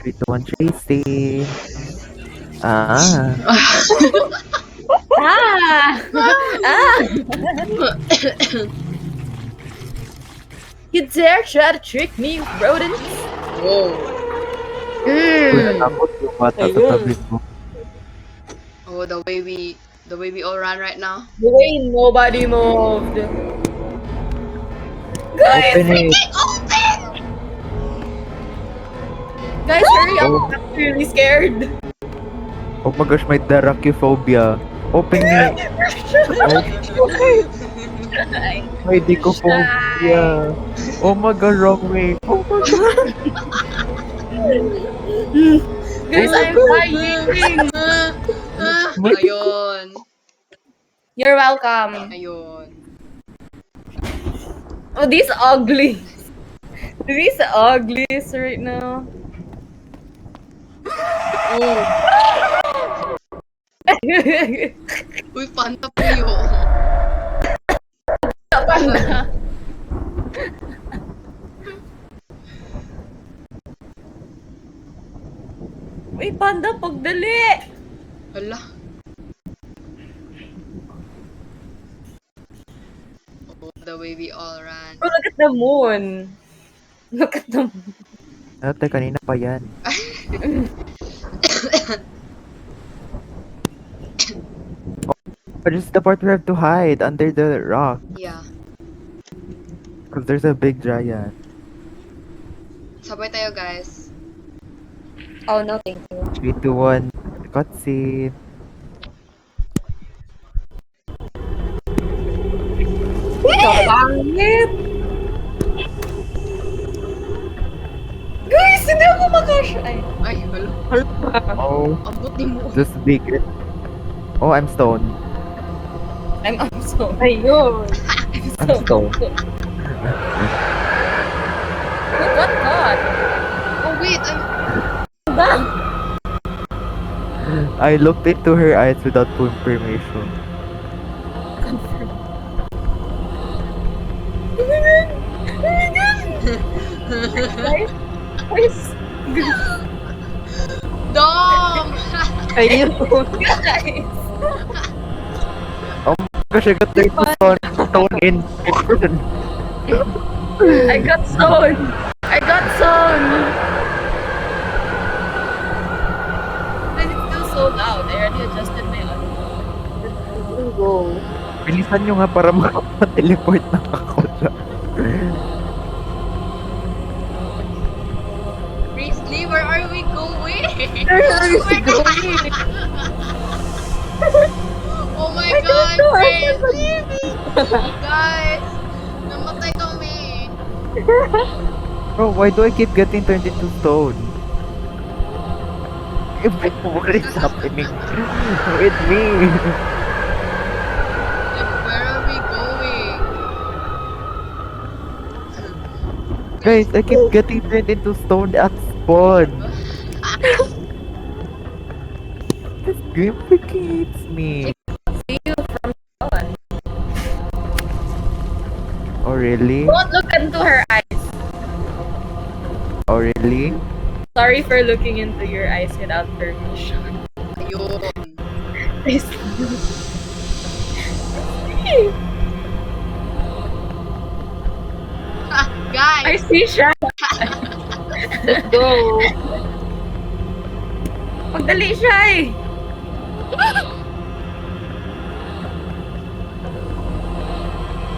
3, 2, 1, Tracy. Ah. Ah! Ah! You dare try to trick me, rodents? Whoa. Uy, natakot yung bata sa Ayun. tabi ko. Oh, the way we all run right now. The way nobody moved. Guys, Open it. Open! guys, hurry up! Oh. I'm really scared. Oh my gosh, may Darachophobia. Open it. May Dicophobia. Oh my god, wrong way. Oh my god. Guys, Oh my I'm God. dying. Ayun. You're welcome. Ayun. Oh, these ugly. These uglies right now. Oh. Uy, panda puyo. Panda. Uy, panda, pagdali! Hala. Oh, the way we all ran. Oh, look at the moon. Look at the moon. Ate, kanina pa yan. But it's the part we have to hide under the rock. Yeah. Because there's a big giant. Sabay tayo, guys. Oh, no, thank you. 3, 2, 1. Cutscene. Kapangit! Guys, hindi ako makasya. Ay. Ay, hala. Oh, Abot ni mo. just big. Oh, I'm stoned. I'm so. Ayun. I'm stoned. What God? Oh, wait. I looked into her eyes without confirmation. Guys, guys, Dom! ayun. Guys. Gosh, I got their stone in person. I got stoned. I got stoned. But it's still so loud. I already adjusted my audio. Go. Bilisan nyo nga para makapag-teleport na ako dyan. Priestley, where are we going? Where are we going? Oh my god, Priestley! Guys, namatay kami. Bro, why do I keep getting turned into stone? What is happening with me? Like, where are we going? Guys, I keep getting turned into stone at spawn. This game freaking hates me. See you from on. Oh really? Don't look into her eyes. Oh really? Sorry for looking into your eyes without permission. Ayun. I Guys! see siya. Let's go. Magdali siya eh.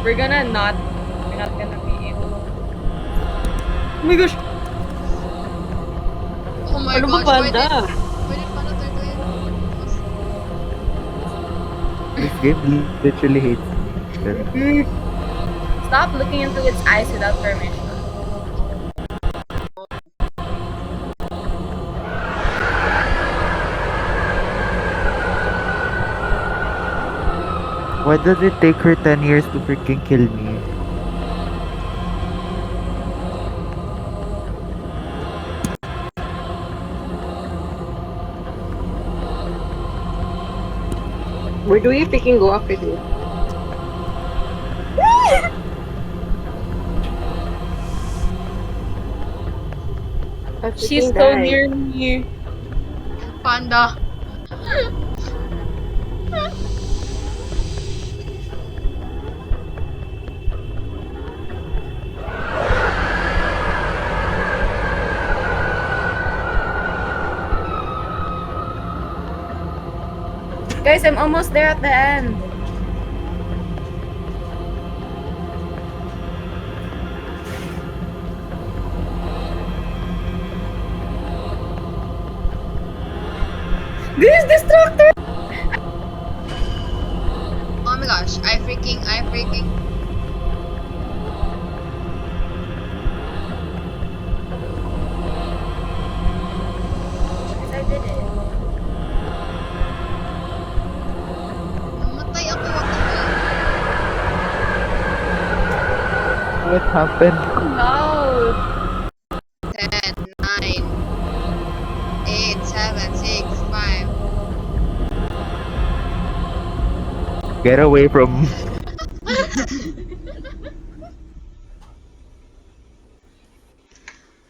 We're not gonna be able. Oh my gosh. Oh my Ano ba, gosh, panda? Pwede pala tayo This game literally hates me. Stop looking into its eyes without permission. Why does it take her 10 years to freaking kill me? Where do you freaking go after this? I She's freaking so died. near me. Panda. Guys, I'm almost there at the end. This destructor! Oh my gosh, I freaking. I did it. Namatay ako, what the hell? What happened? Loud. 10, 9, 8, 7, 6, 5. Get away from...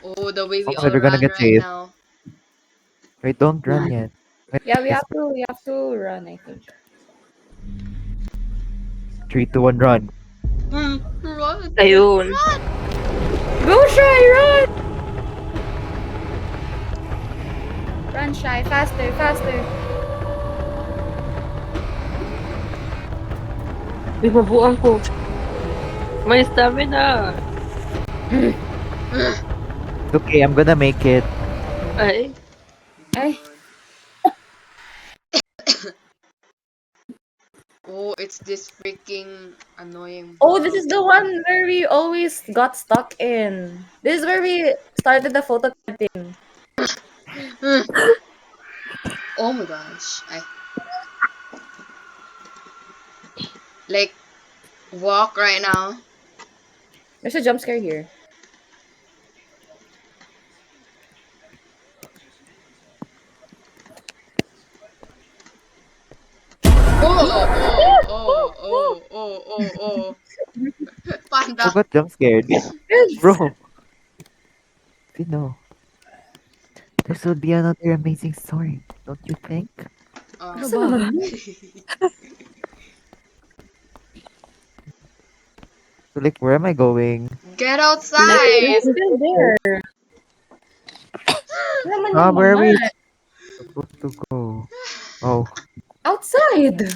Oh, the way Oh we my all god, you're gonna run get right chased. now. Wait, don't run yet. Wait, Yeah, we it's have to run, I think. 3, 2, 1, run. Run! Ayun. Go, Shy, run! Run, Shy, faster, faster. Uy, mabuang ko. May stamina. It's okay, I'm gonna make it. Ay. Ay. Oh, it's this freaking annoying Oh, this is bug. the one where we always got stuck in. This is where we started the photo thing. Oh my gosh. Like, walk right now. There's a jump scare here. Oh. Who Panda. got jump scared? Bro, you know, this would be another amazing story, don't you think? Oh. Ano Saan ba? naman yun? So like, where am I going? Get We're outside. still there. Saan naman Ah, yung where are we mama? supposed to go? Oh, Outside!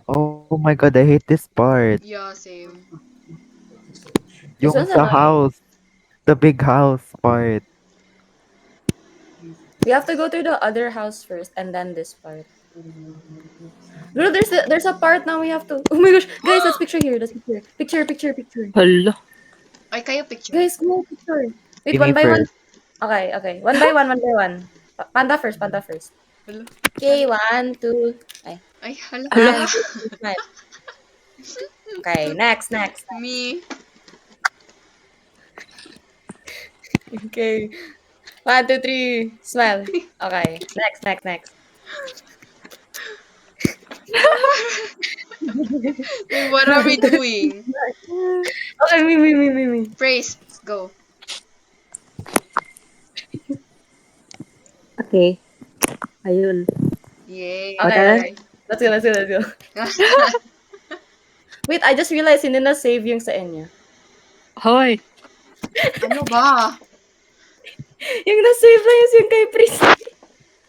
oh my god, I hate this part. Yeah, same. This Yung one's sa annoying. house, the big house part. We have to go to the other house first and then this part. Bro, there's a part now we have to. Oh my gosh, guys, let's picture here. Let's picture. Hala. Ay, kayo picture. Guys, go picture. Wait, See me one by one. first. Okay. One by one. Panda first. Hello? Okay, one, two. Ay. Ay, hala. Hala. hala. Smile. Okay, next. Me. Okay. One, two, three. Smile. Okay. Next. Wait, what are we doing? Okay, me. Praise. Go. Okay. Ayun. Yay. Okay. Let's go. Wait, I just realized hindi na save yung sa inyo. Hoy. Ano ba? Yung na-save lang yung kay Priest.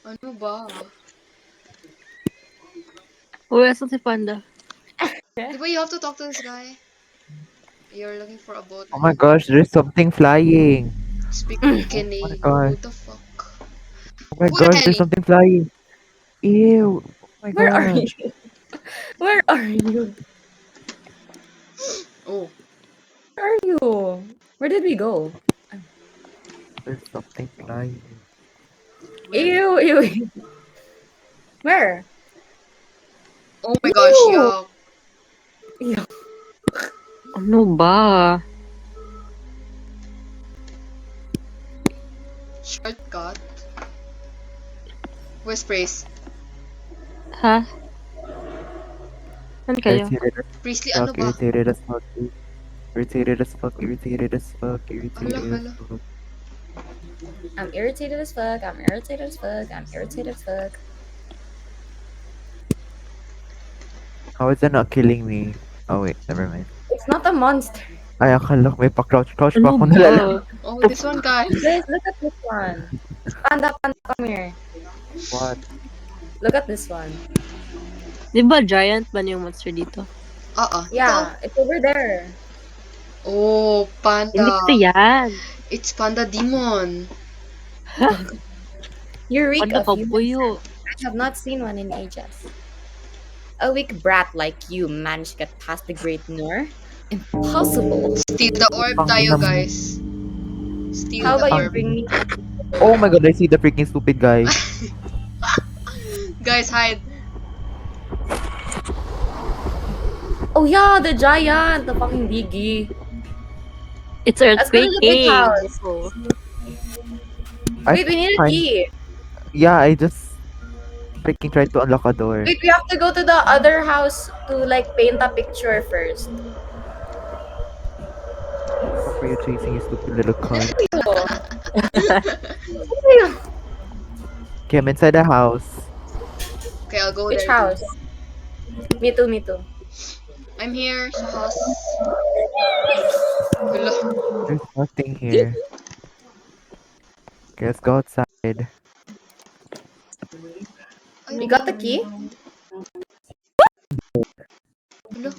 Ano ba? Uy, asan si Panda? Di ba you have to talk to this guy? You're looking for a boat. Oh my gosh, there's something flying. Speak Oh my Canadian. god. What the fuck? Oh my Who the gosh, hell? there's something flying. Ew. Oh my Where are gosh. you? Where are you? Oh. Where are you? Where did we go? There's something flying. Ew. Where? Oh my gosh, Ew. yo. Ew. Ano ba? Shortcut. Where's Praise? Ha? Saan kayo? Guys, he did Priestley, a ano ba? he did a stalk. Irritated as fuck, irritated as fuck, irritated Hala, as hala. fuck. I'm irritated as fuck. I'm irritated as fuck. I'm irritated as fuck. How is that not killing me? Oh wait, never mind. It's not a monster. Ay, akala ko may pa-crouch pa Ano ako ba? nalalang. Oh, this one, guys. Guys, look at this one. Panda, panda, come here. What? Look at this one. Di ba giant ba yung monster dito? Yeah, it's over there. Oh, Hindi panda. ko yan. It's Panda Demon. Eureka, Ano pa humans. puyo? I have not seen one in ages. A weak brat like you managed to get past the Great Noor? Impossible. Steal the orb tayo, guys. Steal How the about you orb. bring me? Oh my god, I see the freaking stupid guy. Guys, hide. Oh yeah, the giant, the fucking diggy. It's Let's go to the big earthquaking. house. Oh. Wait, we need a find- key. Yeah, I just freaking tried to unlock a door. Wait, we have to go to the other house to like paint a picture first. What were you chasing, you stupid little cunt? Okay, I'm inside the house. Okay, I'll go Which there. house? Me too, me too. I'm here sa house. Hala. There's nothing here. Okay, let's go outside. You got the key? Hala.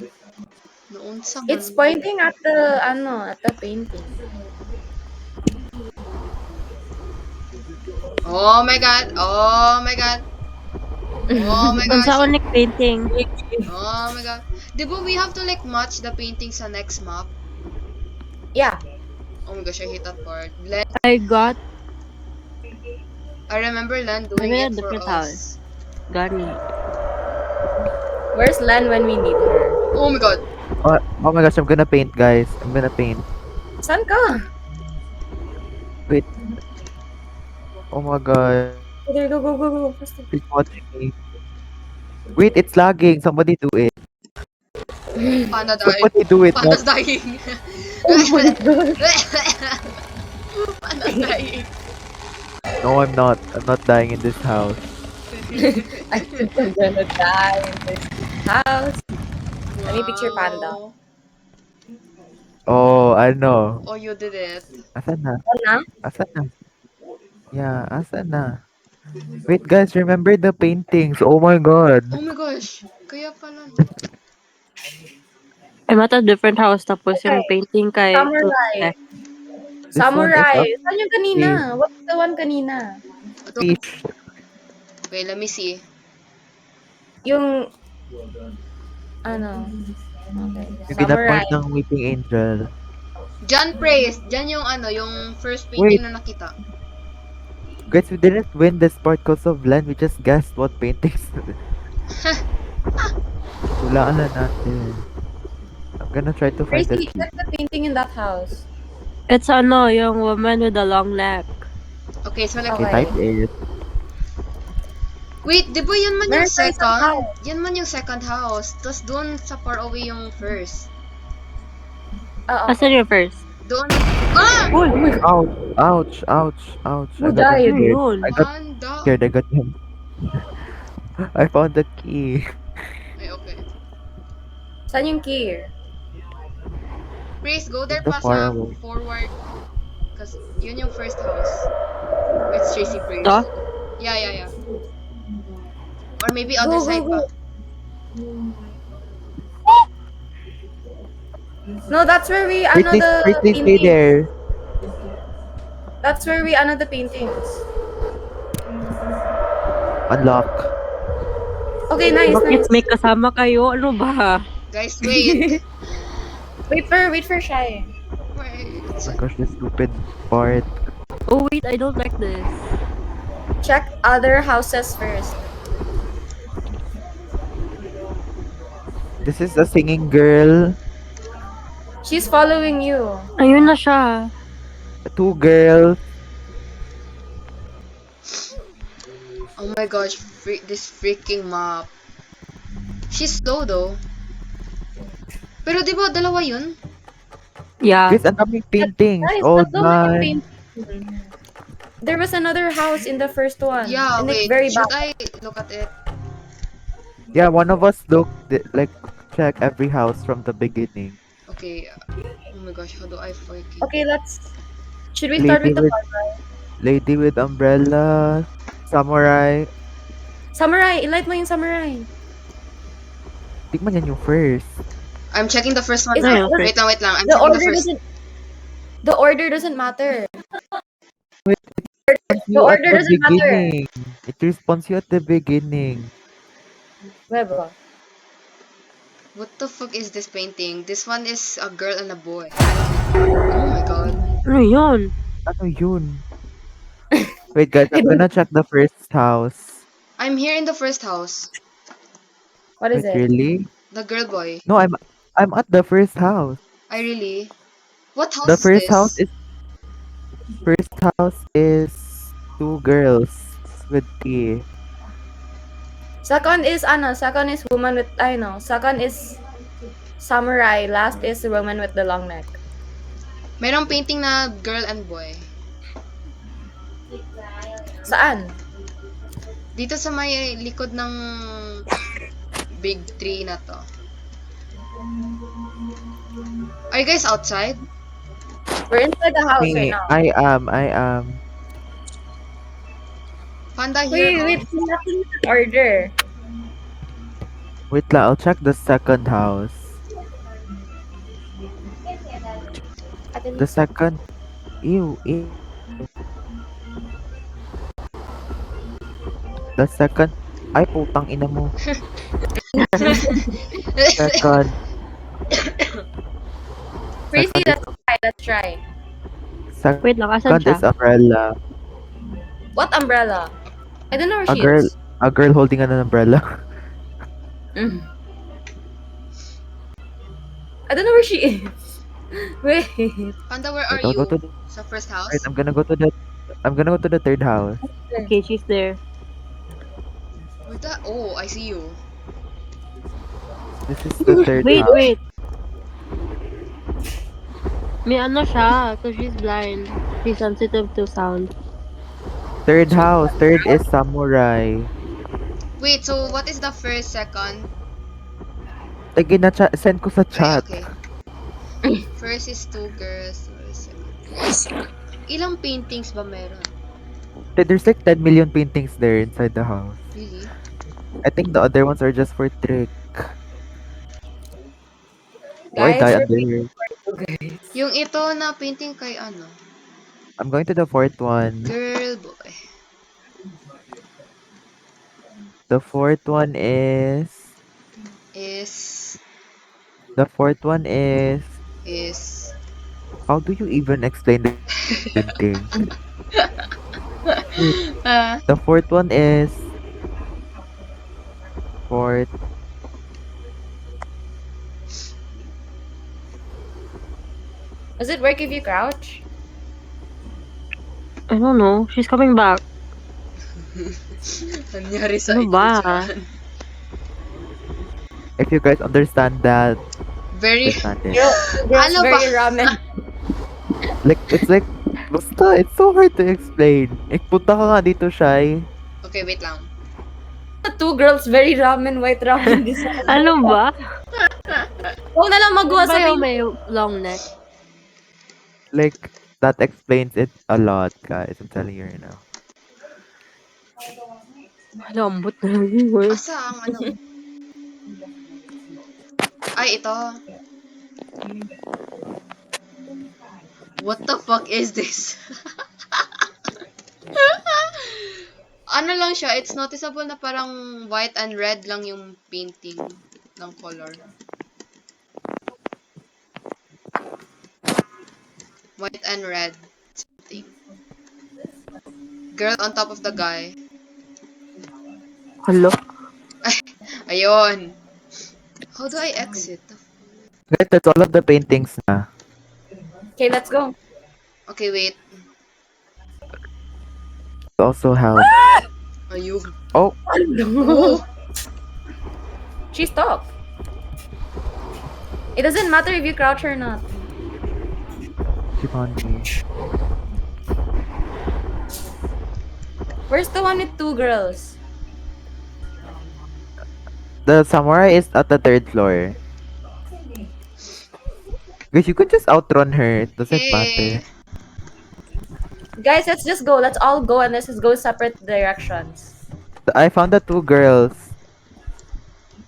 Noon sa It's pointing at the at the painting. Oh my god. Oh my god. Oh my Ang gosh. sa unik painting. Oh my god. Di ba we have to like match the painting sa next map? Yeah. Oh my gosh, I hate that part. Len, I got I remember Len doing I'm in a it for different us. Gani. Where's Len when we need her? Oh my god. Oh my gosh, I'm gonna paint, guys. I'm gonna paint. Saan ka? Wait. Oh my god. There, go, go, go, go. Faster. He's watching me. Wait, it's lagging. Somebody do it. Panda died. Somebody do it. Panda's dying. Oh my god. Panda's dying. No, I'm not. I'm not dying in this house. I think I'm gonna die in this house. Let me picture Panda. Wow. Oh, I know. Oh, you did it. Asan na? Ano? Asan na? Yeah, asan na? Wait, guys, remember the paintings? Oh my god. Oh my gosh. Kaya pala. I'm at a different house tapos yung Okay. painting kay Samurai. This Samurai. one is Saan yung kanina? What's the one kanina? up peach. Wait, let me see. Yung... Ano? Okay. Yung Samurai. pinapart ng Weeping Angel. John Praise. Diyan yung yung first Wait. painting na nakita. Guys, we didn't win this part because of Len. We just guessed what paintings. Hulaan na natin. I'm gonna try to find the Tracy, key. check the painting in that house. It's yung woman with the long neck. Okay, so like... Okay, Okay. type it. Wait, di ba yan man yung Meron tayo sa second? house. Yan man yung second house. Tapos doon sa far away yung first. Oo. Asan yung first? Doon... Ah! Uy! Ouch, ouch, ouch, ouch. Who I got died? scared. Yun. I got Panda! scared. I got him. I found the key. Ay, okay. Saan yung key? Praise, go there The pa far sa away. forward. Kasi yun yung first house. It's Tracy Praise. To? Yeah. Or maybe other Go, side go, pa. No, that's where we Wait, ano please, the please, please stay painting. there. That's where we ano the paintings. Unlock. Okay, nice, Bakit nice. may kasama kayo? Ano ba? Guys, wait. Wait for Shy. Wait. Oh my gosh, this stupid part. Oh wait, I don't like this. Check other houses first. This is a singing girl. She's following you. Ayun na siya. Two girls. Oh my gosh, this freaking map. She's slow though. Pero di ba dalawa yun? Yeah. Guys, ang daming paintings. Guys, Old don't make it man. painting. There was another house in the first one. Yeah, and it's wait. very Should bad. I look at it? Yeah, one of us like check every house from the beginning. Okay. Oh my gosh, how do I fucking... Okay, let's. Should we start Lady with the with lady with umbrella, samurai. samurai? Ilight mo yung samurai. Tignan yan yung first. I'm checking the first one Is now. it- Wait lang. I'm The checking order the first. doesn't. The order doesn't matter. You at order the doesn't matter. beginning. It responds you at the beginning. Weba. What the fuck is this painting? This one is a girl and a boy. Oh my god. Ano yun? Ano yun? Wait guys, I'm gonna check the first house. I'm here in the first house. What is Wait, it? really? The girl boy. No, I'm at the first house. I really. What house The is first this? house is two girls with tea. Second is Second is woman with Second is samurai. Last is the woman with the long neck. Merong painting na girl and boy. Saan? Dito sa may likod ng big tree na to. Are you guys outside? We're inside the house right Me, now. I am. Panda here. Wait, not in order. Wait lang, I'll check the second house. The second... Ew. The second... Ay, putang ina mo. Second... Crazy, let's try. Wait lang, asan Second siya? is umbrella. What umbrella? I don't know where A she girl, is. a girl holding an umbrella. Mm. I don't know where she is. Wait. Panda, where are Wait, I'll you? go to the, Sa first house? wait, I'm gonna go to the third house. Okay, she's there. Where's that? Oh, I see you. This is the third Wait, house. wait. May ano siya, cause she's blind. She's sensitive to sound. Third house. Third is samurai. Wait, so what is the first, second? Sige na, send ko sa chat. Okay. First is two girls. Second. Ilang paintings ba meron? There's like 10 million paintings there inside the house. Really? I think the other ones are just for trick. Or Guys, die we're under here. Yung ito na painting kay ano? I'm going to the fourth one. Girl boy. The fourth one is... Is... The fourth one is... How do you even explain the painting? The fourth one is... Fourth... Does it work if you crouch? I don't know. She's coming back. Nangyari sa Ano inyo ba? dyan? If you guys understand that, Very... understand it. Girls Ano ba? very ramen. It's like... Basta, it's so hard to explain. Punta ka nga dito, Shai. Okay, wait lang. Two girls very ramen, white ramen design. Ano ba? Huwag na lang magawa sa Ba yung paint. may long neck? Like, that explains it a lot, guys. I'm telling you right now. Lambot na lang yung word. Asa ang ano? Ay, ito. What the fuck is this? Ano lang siya, it's noticeable na parang white and red lang yung painting ng color. White and red. Something. Girl on top of the guy. Hello? Ayun. How do I exit? Guys, that's all of the paintings na. Okay, let's go. Okay, wait. It also helps. Ayun. Oh, Oh! She stopped. It doesn't matter if you crouch or not. She found me. Where's the one with two girls? The samurai is at the third floor. Guys, you could just outrun her. It doesn't Hey. matter. Guys, let's just go. Let's all go and let's just go separate directions. I found the two girls.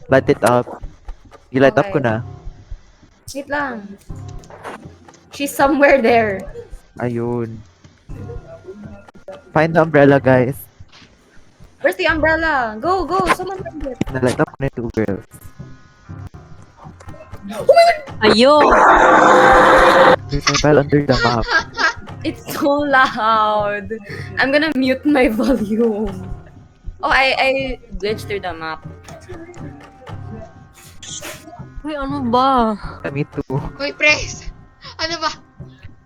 Light it up. Light up ko Okay. na. Wait lang. She's somewhere there. Ayun. Find the umbrella, guys. Where's the umbrella? Go, go. Someone find it. Nalight up ko na yung two girls. Ayun! There's a bell under the map. It's so loud. I'm gonna mute my volume. Oh, I glitched through the map. Uy, ano ba? Me too. Uy, Pres! Ano ba?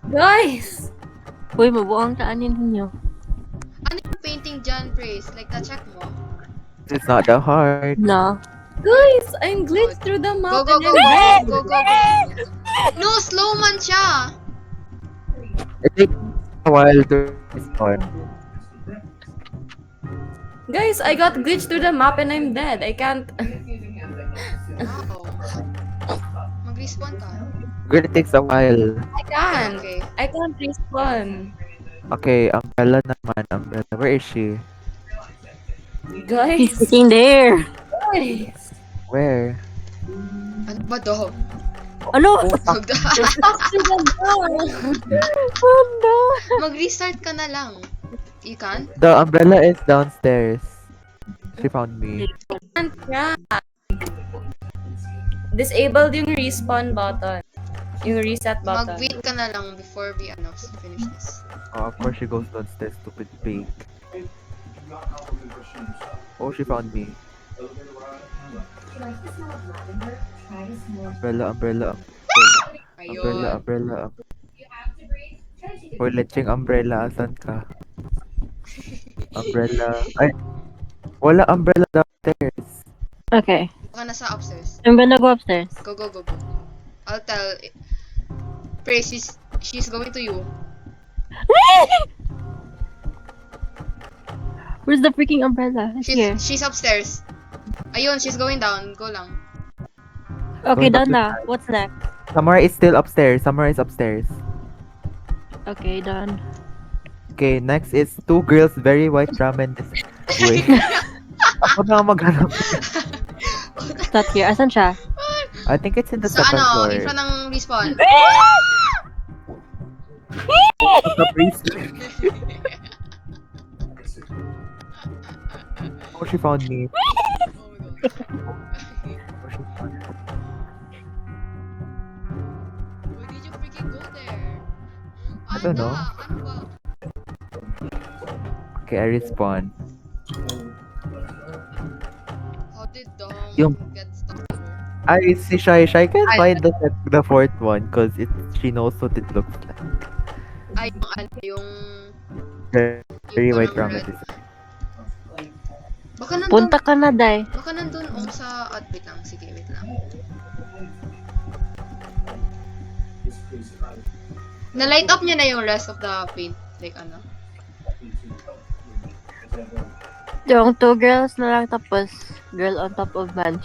Guys! Uy, mabuang kaanin ninyo. Ano yung painting dyan, Pres? Like, na-check mo? It's not that hard. Na. Guys! I'm glitched through the map. Go, go, and go, I'm go, dead. go, go, go. No, slow man siya. It takes a while to respond. Guys, I got glitched through the map and I'm dead. I can't. Oo. Mag-respawn ka. Girl, it takes a while. I can't. Okay. I can't respawn. Okay, umbrella naman. Umbrella. Where is she? He's Guys! sitting there. Guys! Where? Ano ba to? Ano? Mag- Stop through the map! Ano? Mag-restart ka na lang. You can? The umbrella is downstairs. She found me. Can't track. Disabled yung respawn button. Yung reset button. Mag-wait ka na lang before we finish this. Oh, of course she goes downstairs, stupid pig. Oh, she found me. Umbrella, umbrella, umbrella, Ayun. umbrella. Hoy, lecheng umbrella, asan ka? Umbrella. Ay, wala umbrella downstairs. Okay. Baka nasa upstairs. I'm gonna go upstairs. Go, go, go, go. I'll tell. Praise, she's going to you. Where's the freaking umbrella? It's here. She's upstairs. Ayun, she's going down. Go lang. Okay, Going back done to- na. What's next? Samara is still upstairs. Samara is upstairs. Okay, done. Okay, next is two girls, very white ramen. Wait. Ako na ang maghanap. Start here. Asan siya? I think it's in the Sa second ano, floor. in front ng respawn. The priest. Oh, she found me. Oh my god. Oh, she found me. Why did you freaking go there? I don't know. Ano ba? Okay, I respawn. How did Dom Yung- get stuck? I see Shai. Shai can Ay. find the fourth one because she knows what it looks like. Ay, yung ano, yung... Very white parang ramen. red. Baka nandun, Punta ka na, Day. baka nandun sa... wait lang, sige, wait lang. Na-light up niya na yung rest of the paint. Like, ano? Yung two girls na lang tapos girl on top of man.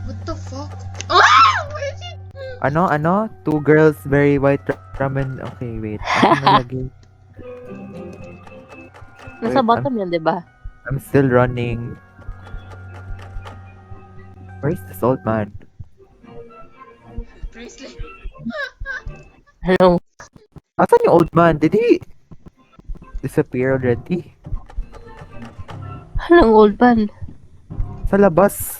What the fuck? Ah! Where is it? Ano? Two girls, very white ramen. Okay, wait. Ano nalagay? Nasa Wait, bottom yan, di ba? I'm still running. Where's this old man? Presley. Hello? Asan yung old man? Did he disappear already? Anong old man? Sa labas.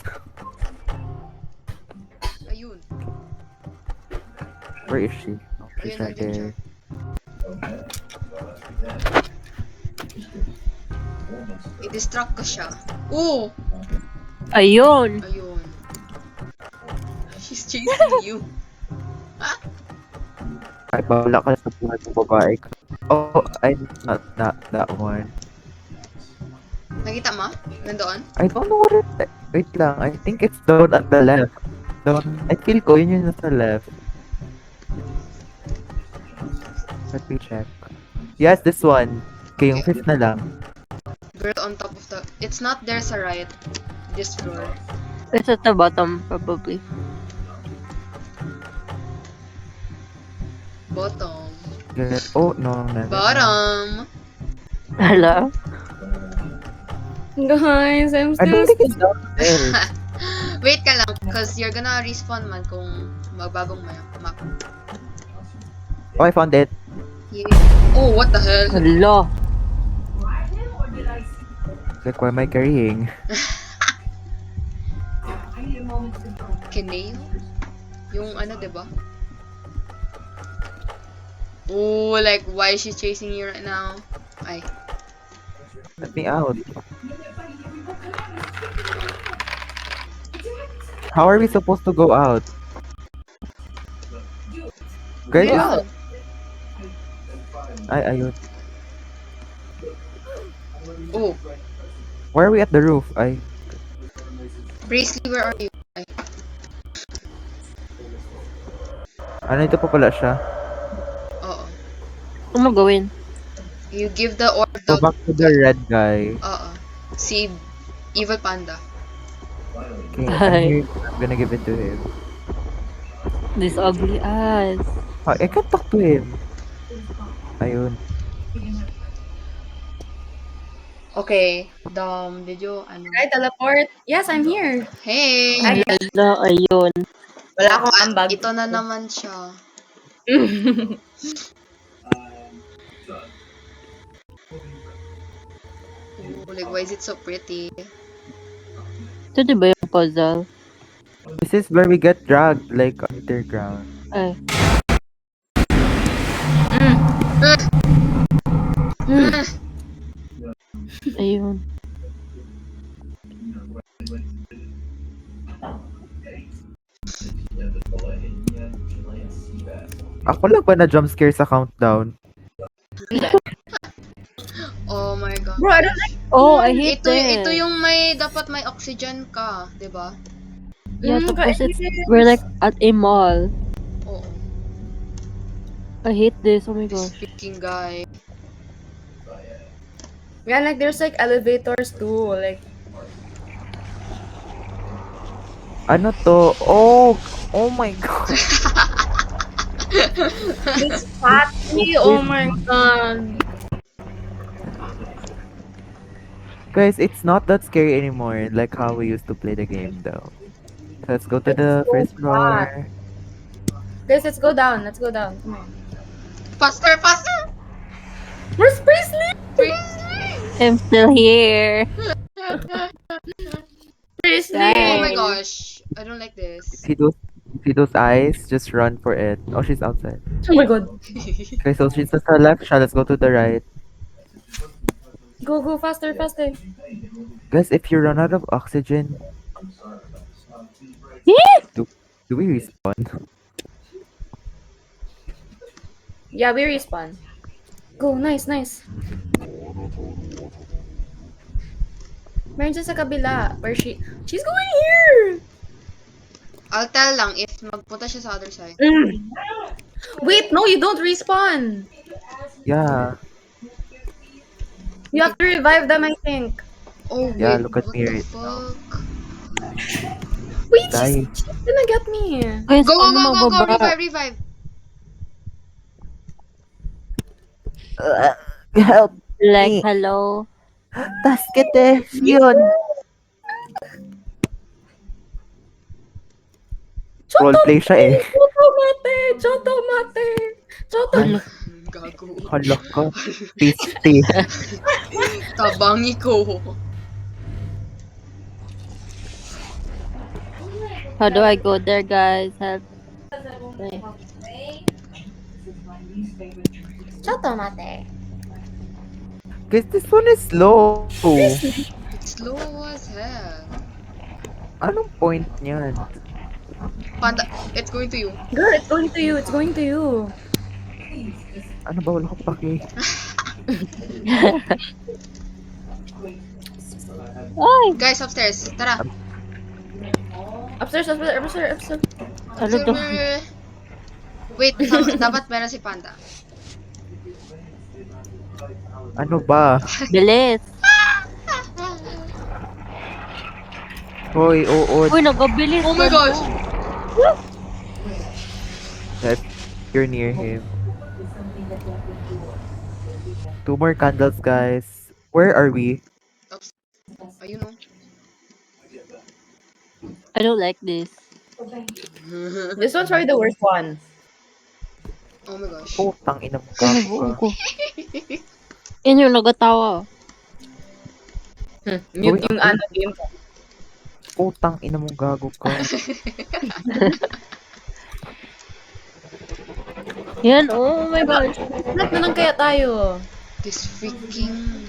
Ayun. Where is she? Oh, she's Ayun, right nandyan siya. there. I-distract ko siya. Oh! Ayun! Ayun. She's chasing you. Ay, bawala ka sa buhay ng babae ka. Oh, I not that one. Nakita mo? Nandoon? I don't know what it. Wait lang, I think it's down at the left. Down, I feel ko, yun yung nasa left. Let me check. Yes, this one. Okay, yung fifth na lang. Girl on top of the... It's not there sa right. This floor. It's at the bottom, probably. Bottom. Good. Oh, no, never. Bottom! Hello? Guys, I'm I still don't think it's downstairs. Wait ka lang, cause you're gonna respawn man kung magbagong map. Oh, I found it. Yeah. Oh, what the hell? Hello? Like, why am I carrying? Kineo? Yung ano, diba? Oh, like, why is she chasing you right now? Ay. Let me out. How are we supposed to go out? Guys, Go is- out. ayun. Oh, Why are we at the roof? Bracely, where are you? Ay. Ito pa pala siya. Oo. Ano gawin? You give the orb Go dog. back to the red guy. Oo. Si Evil Panda. Okay, I'm gonna give it to him. This ugly ass. I can't talk to him. Ayun. Okay. Did you, ano? I teleport. Yes, I'm here. Hey! Hello, ayun. Wala akong Ah, ambag. ito na naman siya. Oh, like, why is it so pretty? Ito di ba yung puzzle? This is where we get dragged, like underground. Ay. Ayun. Ako lang ba na jump scare sa countdown? Oh my god. Bro, I don't like Oh, I hate Ito, that. ito yung dapat may oxygen ka, di ba? Yeah, Mm, tapos but- we're like at a mall. Oo. I hate this. Oh my This gosh. freaking guy. Yeah, like there's like elevators too. Like, Ano to? Oh my god. this fatty. Oh my god. Guys, it's not that scary anymore, like how we used to play the game though. Let's go to the It's so first floor. Guys, let's go down. Let's go down. Come on. Faster, faster! Where's Priestley? Bracely! I'm still here. Priestley. Oh my Guys. gosh. I don't like this. See those eyes? Just run for it. Oh, she's outside. Oh my god. Okay, so she's to the left. Let's go to the right. Go, go, faster, faster. Guys, if you run out of oxygen, do we respawn? Yeah, we respawn. Go, nice, nice. Meron siya sa kabila. Where she's going here! I'll tell lang if magpunta siya sa other side. Wait, no, you don't respawn. Yeah. You have to revive them, I think. Oh, Yeah, wait. look at What me the right fuck? Wait, Die. she's gonna get me. Guys, Go, go, paano go, go, go! mababa? Revive, revive! Help! Like, hello? Taskete! Yun! Roleplay siya eh. Choto mate! Choto mate! Choto Gago. Hala ka. Tasty. Tabangi ko. How do I go there, guys? Help. Ay. Choto mate. Guys, this one is slow. It's slow as hell. Anong point niyan? Panda, it's going to you. Girl, it's going to you. It's going to you. Ano ba? Wala ko paki. Ay! Guys, upstairs. Tara. Upstairs, upstairs, upstairs, upstairs. Ano to? Wait, dapat meron si Panda. Ano ba? Bilis. Hoy, oo. Uy, nagabilis. Oh my ka gosh! na. That you're near him. 2 more candles, guys. Where are we? Ayun oh. I don't like this. This one's probably the worst one. Oh my gosh. Putang ina mo, gago Sinubuan ka. ko. Yan yung nagatawa. Mute Uy, yung ako- ano game ko. Putang ina mo, gago ka. Yan, oh my gosh. Lahat na lang kaya tayo. This freaking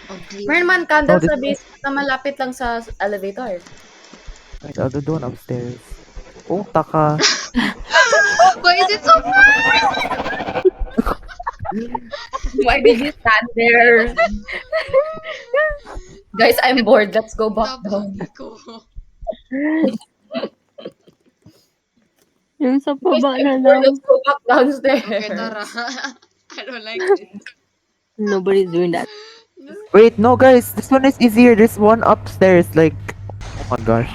ugly. Meron man candle Oh, this sa basement na malapit lang sa elevator. Ay, the other one upstairs. Puta ka. Why is it so far? Why did you stand there? Guys, I'm bored. Let's go back down. Napaki ko. Yung sa Guys, baba na I'm bored. lang. Let's go back downstairs. Okay, tara. I don't like it. Nobody's doing that. Wait, no, guys. This one is easier. There's one upstairs. Like, oh my gosh.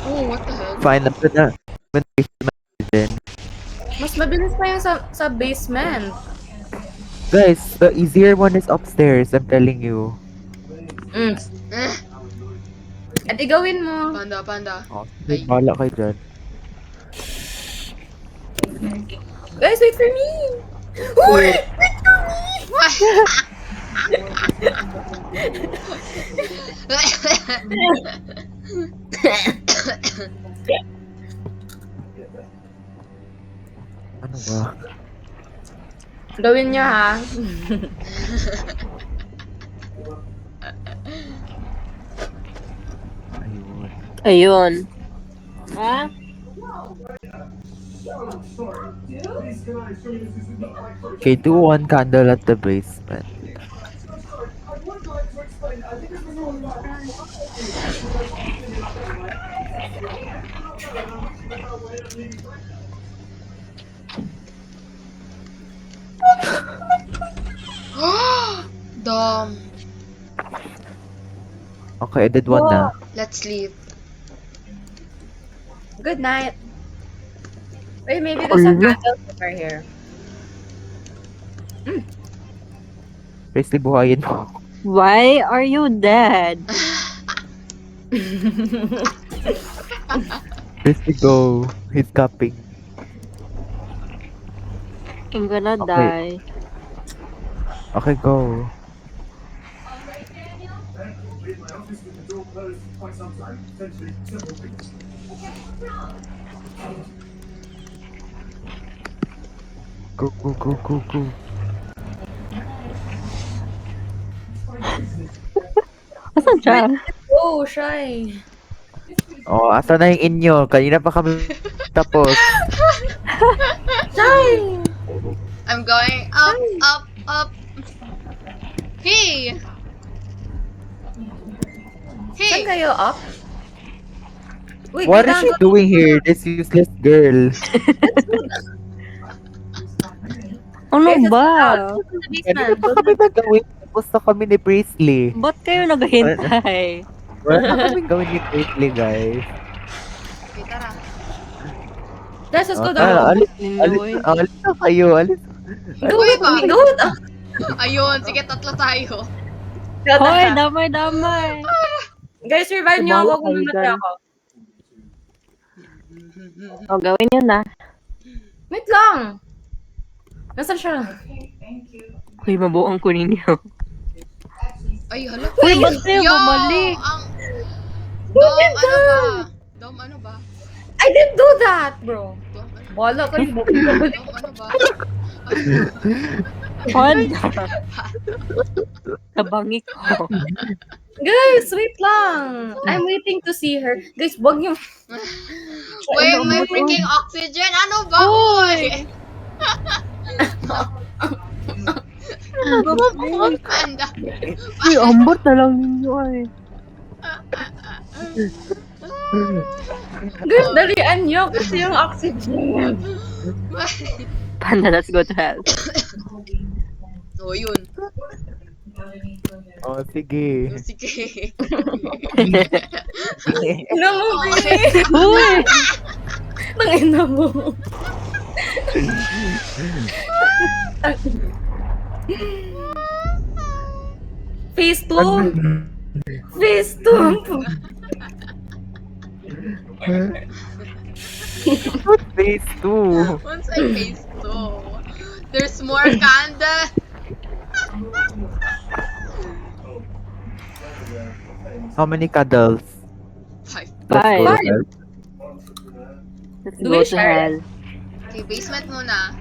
Oh, what the hell? Fine, I'm gonna then. Mas mabilis pa yung sa basement. Guys, the easier one is upstairs. I'm telling you. Mm. Eh, At igawin mo. panda, panda. Oh, Ay. bahala kayo dyan. Guys, wait for me. Uy! Ano ba? Gawin niyo ha. Ayun. Ayun. Ha? Okay, do one candle at the basement. Dumb. Okay, I did one na. Let's sleep. Good night. Wait, maybe there's some candles over here. Presley, buhayin mo. Why are you dead? Presley, go. He's cupping. I'm gonna Okay. die. Okay, go. Go, go, go, go, go. Asan siya? Oh, shy. Oh, asa na yung inyo? Kanina pa kami tapos. Shy! I'm going up, up, up. Hey! Saan Hey! kayo up? Wait, What wait is she lang. doing here? This useless girl. Ano Guys, ba? let's go to the Kanina basement. pa kami nagawin. Tapos na kami ni Presley. Ba't kayo naghahintay? Wala na kaming gawin ni Presley, guys. Okay, tara. Guys, let's go Ah, down. alis, Ninyoy. alis na kayo. Alis. Go with me. Go with us. Ayun, sige, tatlo tayo. Hoy, damay-damay. Guys, revive niyo ako Bahala kung kayo namatay dyan. ako. O, gawin yun na. Wait lang. Nasaan siya? Uy, mabuang kunin niyo. Ay, hala. Uy, ba't kayo Yo! bumalik? Ang... Dom, ano ba? Dom, ano ba? I didn't do that, bro. Dom, ano? Wala ka rin. Dom, ano ba? Hon? Tabangi ko. Guys, wait lang. I'm waiting to see her. Guys, wag niyo. Wait, may freaking oxygen. Ano ba? Uy! Panda. Uy, ambot na lang ninyo ay. Guys, dalian niyo kasi yung oxygen. Panda, let's go to hell. Oh, yun. Oh, sige. Sige. Ano mo, Okay. Uy! Tangina mo. Phase 2. Phase 2. What phase 2? Once I face to, there's more candle. How many cuddles? 5. Let's go Five. to hell. Let's Do go we to share hell. Okay, basement muna.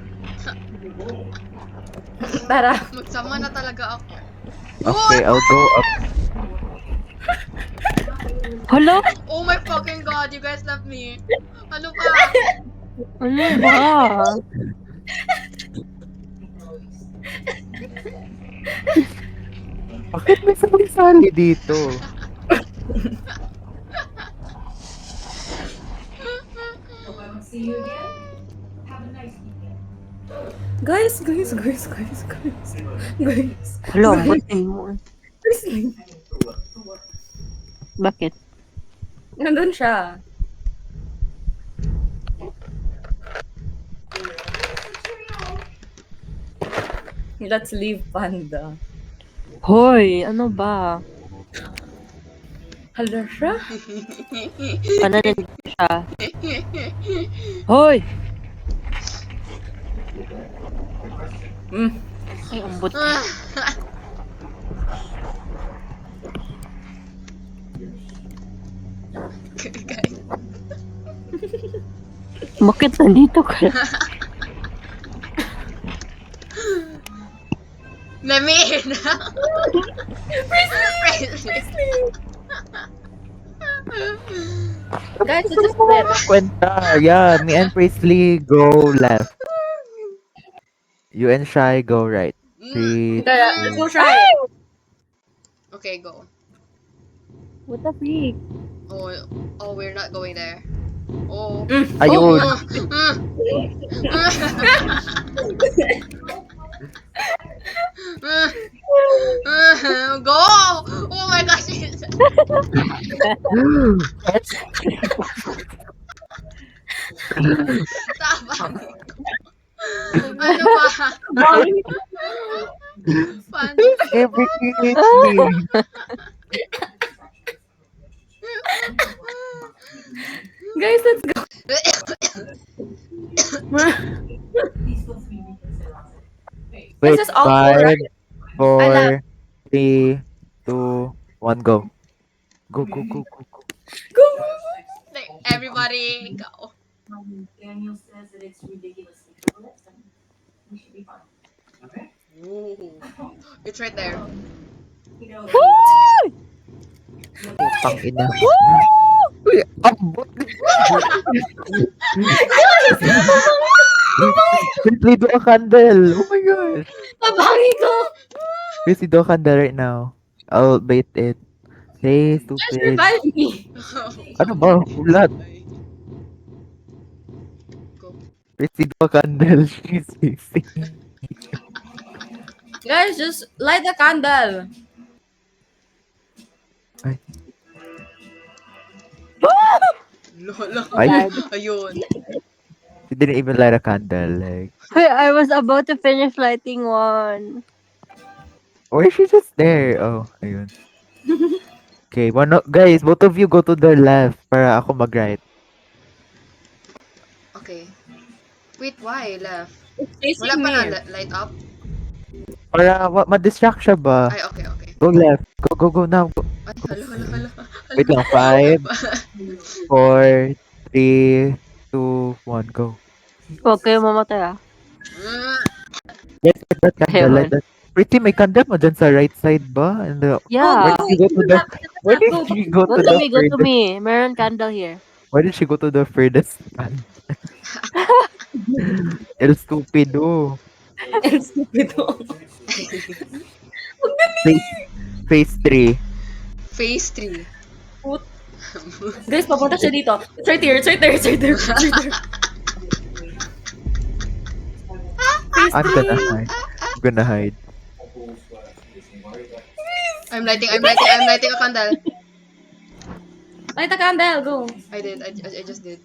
Tara. Magsama na talaga ako. Okay, I'll go up. Hello? Oh my fucking god, you guys left me. Ano ba? Ano ba? Bakit may sali dito? Guys. Guys. Hello, ang butin mo. Bakit? Nandun siya. Let's leave Panda. Hoy, ano ba? Hala siya? Pananin siya. Hoy! Mm. Ay, ang butin. Guys, Bakit nandito ka? Lemin! Presley! Guys, it's just there. Kwenta. Yeah, me and Priestley go left. You and Shy go right. 3, Tara, let's go try. Okay, go. What the freak? Oh, we're not going there. Oh. ayun. Go! Oh my gosh! Tama. Ano ba? Paano? Everything is me. Guys, let's go. Wait, This is awful, 5, right? I 4, 3, 2, 1, go. Go. Go. Like, everybody go. Daniel says that it's ridiculously trivial. We should be fine. Ooh. It's right there. You know, Putang ina. Uy, abot. Priestley, do a candle. Oh my gosh. Tabangi ko. Priestley, do a candle right now. I'll bait it. Say Just stupid. revive me. Ano ba? Ulat. Go. Priestley, do a candle. She's facing. Guys, just light the candle. Lolo. Ay, Ayun. she didn't even light a candle. Like, Hey, I was about to finish lighting one. or is she just there? Oh, ayun. Okay, guys, both of you go to the left para ako mag-right. Okay. Wait, why left? It's Wala facing pa me. na light up? Para ma-distract siya ba? Ay, okay. Go left. Go now. Go. Ay, hala. Wait lang, 5, 4, 3, 2, 1, go. Huwag kayo mamatay ah. Mm. Let's light that candle. Ayun. Light that. Pretty, may candle mo dyan sa right side ba? And Oh, Yeah. where did you go to the Go to me, go to furthest? me. Meron candle here. Why did she go to the furthest one? El stupido. El stupido. Phase 3. Phase 3. Guys, papunta siya dito. It's right here. I'm gonna hide. I'm lighting a candle. Light a candle, go. I did. I just did.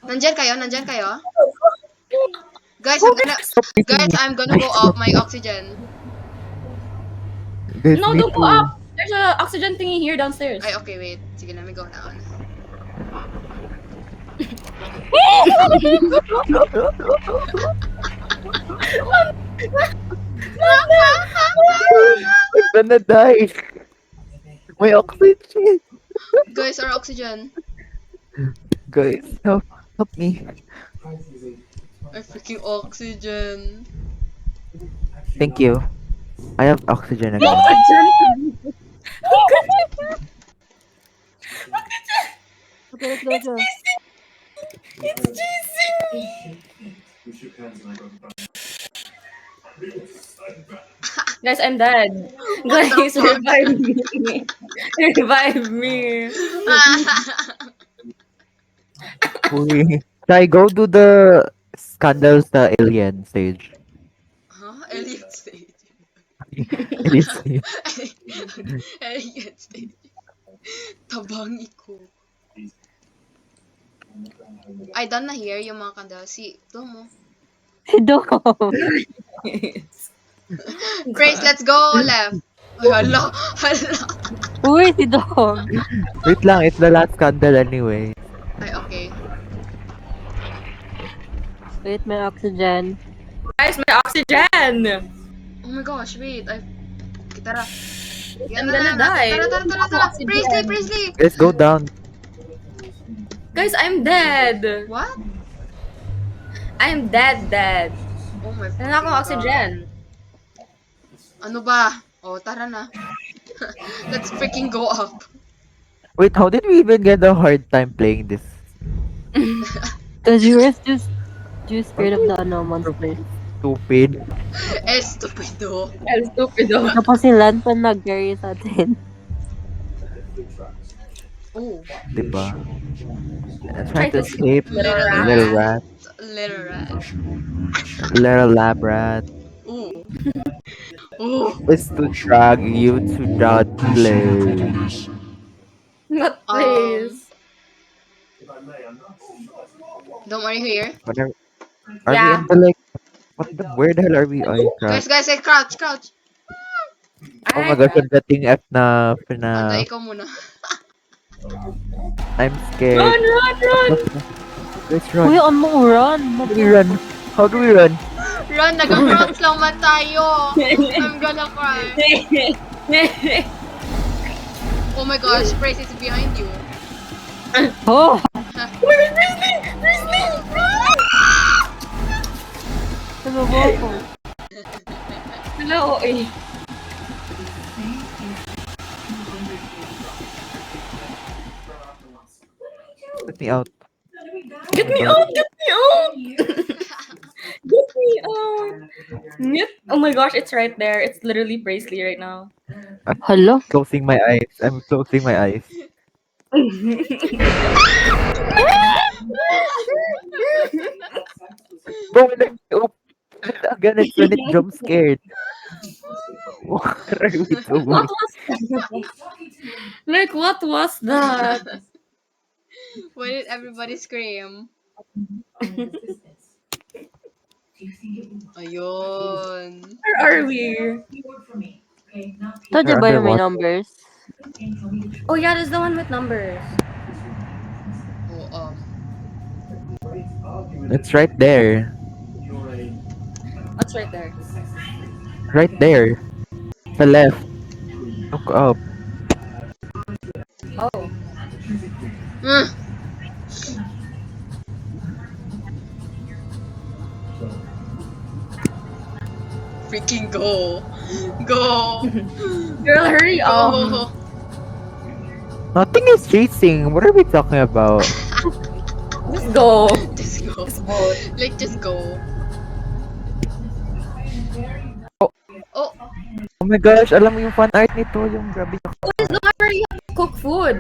Nandyan kayo? Guys, I'm gonna go up my oxygen. Guys, No, me don't go too. up. There's a oxygen thingy here downstairs. Ay, okay, wait. Sige, let me go down. I'm gonna die. My oxygen. Guys, our oxygen. Guys, help me. Our freaking oxygen. Thank you. I have oxygen again. Okay, let's go. It's cheesing. Guys, I'm dead. Guys, revive me. Revive me. Uy. Try go do the scandals the alien stage. Huh? Alien stage. Alien stage. Alien stage. Tabangi ko. Ay, done na here yung mga kandal. Si, mo. Si Dom. Grace, let's go left. Ay, hala. Uy, si Dom. Wait lang, it's the last scandal anyway. Ay, okay. Wait, may oxygen. Guys, my oxygen. Oh my gosh, wait. Tara. I'm gonna die. Tara. Presley. Guys, go down. Guys, I'm dead. What? I'm dead. Oh my Wala na akong oxygen. Ano ba? Oh, tara na. Let's freaking go up. Wait, how did we even get a hard time playing this? Because you were just scared of the unknown monster. Stupid. Estupido. El stupido. Tapos si Lan pa nag-carry sa atin. Oh, Diba? Try to escape. Little rat. Little rat. little rat. Little lab rat. Ooh. Ooh. Is to drag you to that place. Not please. Don't worry here. Whatever. Are Yeah. we in the like? Where the hell are we? Oh, crap. Guys, crouch. Oh my gosh, I'm getting F na. Anda, ikaw muna. I'm scared. Run. Let's Uy, run. run. How do we run? How do we run? Run, nag-crouch lang man tayo. I'm gonna cry. Oh my gosh, Praise is behind you. Oh! Ano ba ako? Hello, eh. Let me out. Get me out! Get me out! Oh my gosh, it's right there. It's literally Bracely right now. Hello? Closing my eyes. I'm closing my eyes. Bro, again, it's when it jump scared. What are we doing? What was that? Like, what was that? Why did everybody scream? Ayun. Where are we? Told you You're ba yung may underwater. numbers? Oh yeah, there's the one with numbers. Oh, It's right there. What's right there? Right there. The left. Look up. Oh. Mm. Freaking go. Go. Girl, hurry up. Go. Nothing is chasing. What are we talking about? Just go. Just go. Just go. Like, just go. Oh. Oh. Oh my gosh, alam mo yung fan art nito, yung grabe yung Oh, it's the one where you have to cook food.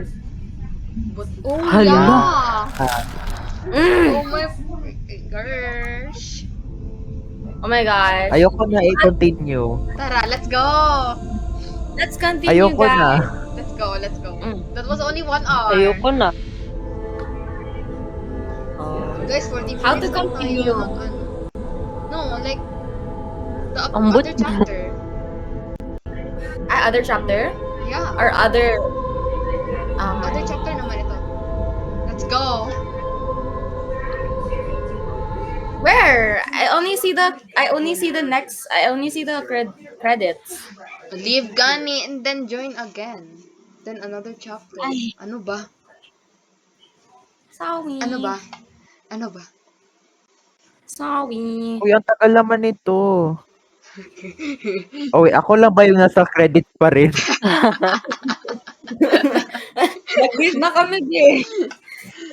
But, oh, Hala. yeah. Mm. Oh my freaking gosh. Oh my gosh. ayoko na i-continue. Tara, let's go. Let's continue, Ayoko na. guys. Let's go, let's go. Mm. That was only 1 hour. Ayoko na. Guys, 40 How to minutes lang continue? tayo ng ano. No, like, the Ambot other na. chapter. Other chapter? Yeah, Or other... other chapter naman ito. Let's go. Where? I only see the credits. Leave Gani and then join again. Then another chapter. Ay. Ano ba? Sorry. Ano ba? Ano ba? Sorry. Uy, ang tagal naman nito. Oh, wait, ako lang ba yung nasa credit pa rin? Nag-give na kami, eh.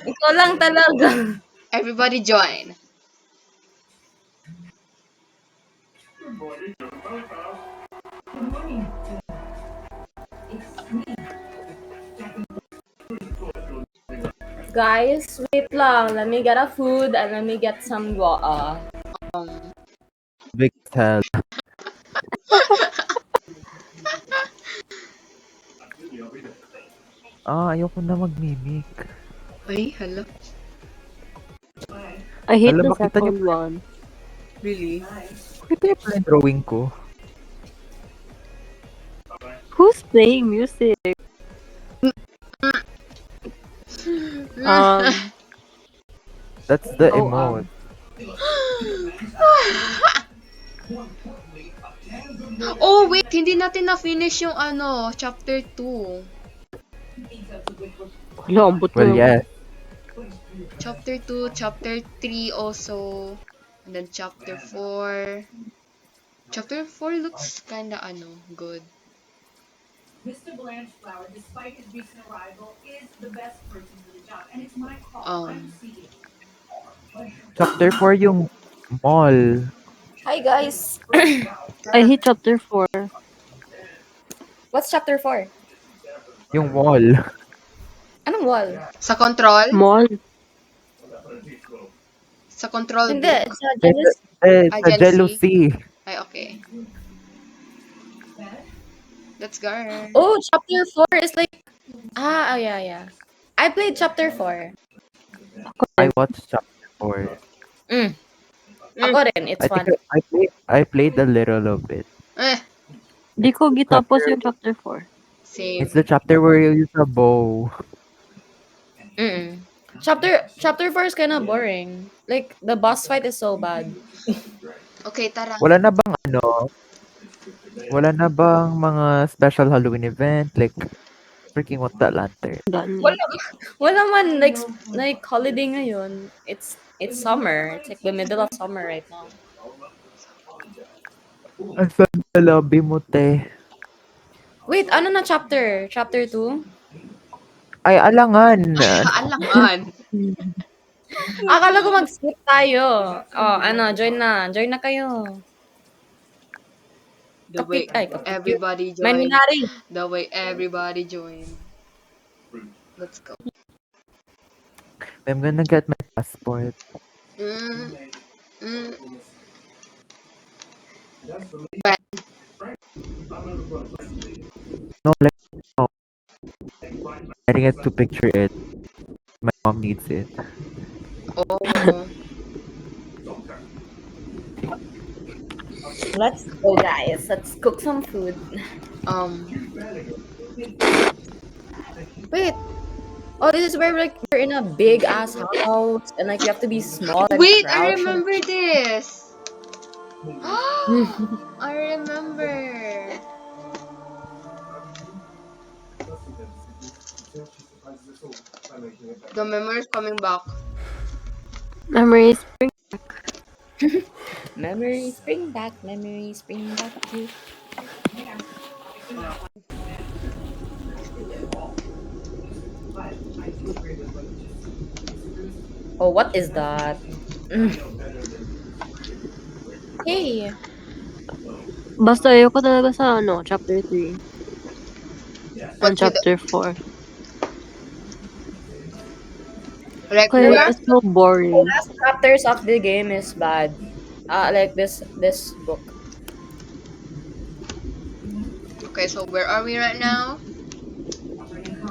Ikaw lang talaga. Everybody join. Guys, wait lang. Let me get a food and let me get some Big tell. Ayoko na mag-mimic. Ay, hala. I hate Alam, the makita niyo second one. Really? Ito yung plain drawing ko. Who's playing music? Um, That's the Oh, emote. Oh, wait. Hindi natin na-finish yung ano, chapter 2. wala, ambot Well, na. yes. Chapter 2, chapter 3 also. And then chapter 4. Chapter 4 looks kinda good. Mr. Blanchflower, despite his recent arrival, is the best person for the job, and it's my call. I'm seeing. Chapter 4 yung mall. Hi, guys. I hate chapter 4. What's chapter 4? Yung mall. Anong wall? Sa control? Mall. Sa control Hindi, book. sa Genesis. Sa jealousy. Ay, okay. Let's go. Oh, chapter 4 is like... yeah. I played chapter 4. I watched chapter 4. Ako rin, it's I fun. think I played a little of it. Di ko gitapos yung chapter 4. Same. It's the chapter where you use a bow. Chapter 4 is kind of boring. Like, the boss fight is so bad. Okay, tara. Wala na bang mga special Halloween event? Like, freaking what the lantern. Done. Wala man, like holiday ngayon. It's summer. It's like the middle of summer right now. Asan sa lobby mo, te? Wait, ano na chapter? Chapter 2? Ay, alangan. Alangan. Akala ko mag-skip tayo. Oh, join na. Join na kayo. The way Kapit. everybody join. Maninari. The way everybody join. Let's go. I'm gonna get my passport. No, like, no. I didn't get to picture it. My mom needs it. Oh. Let's go, guys. Let's cook some food. Wait. Oh, this is where like we're in a big ass house and like you have to be small. And Wait, crouch I and- remember this. I remember. The memories coming back. Memories. Memories bring back you. Oh, what is that? Hey. Basta ayoko talaga sa chapter 3. And chapter 4. Like, Kaya it's so boring. The last chapters of the game is bad. Like this book. Okay, so where are we right now?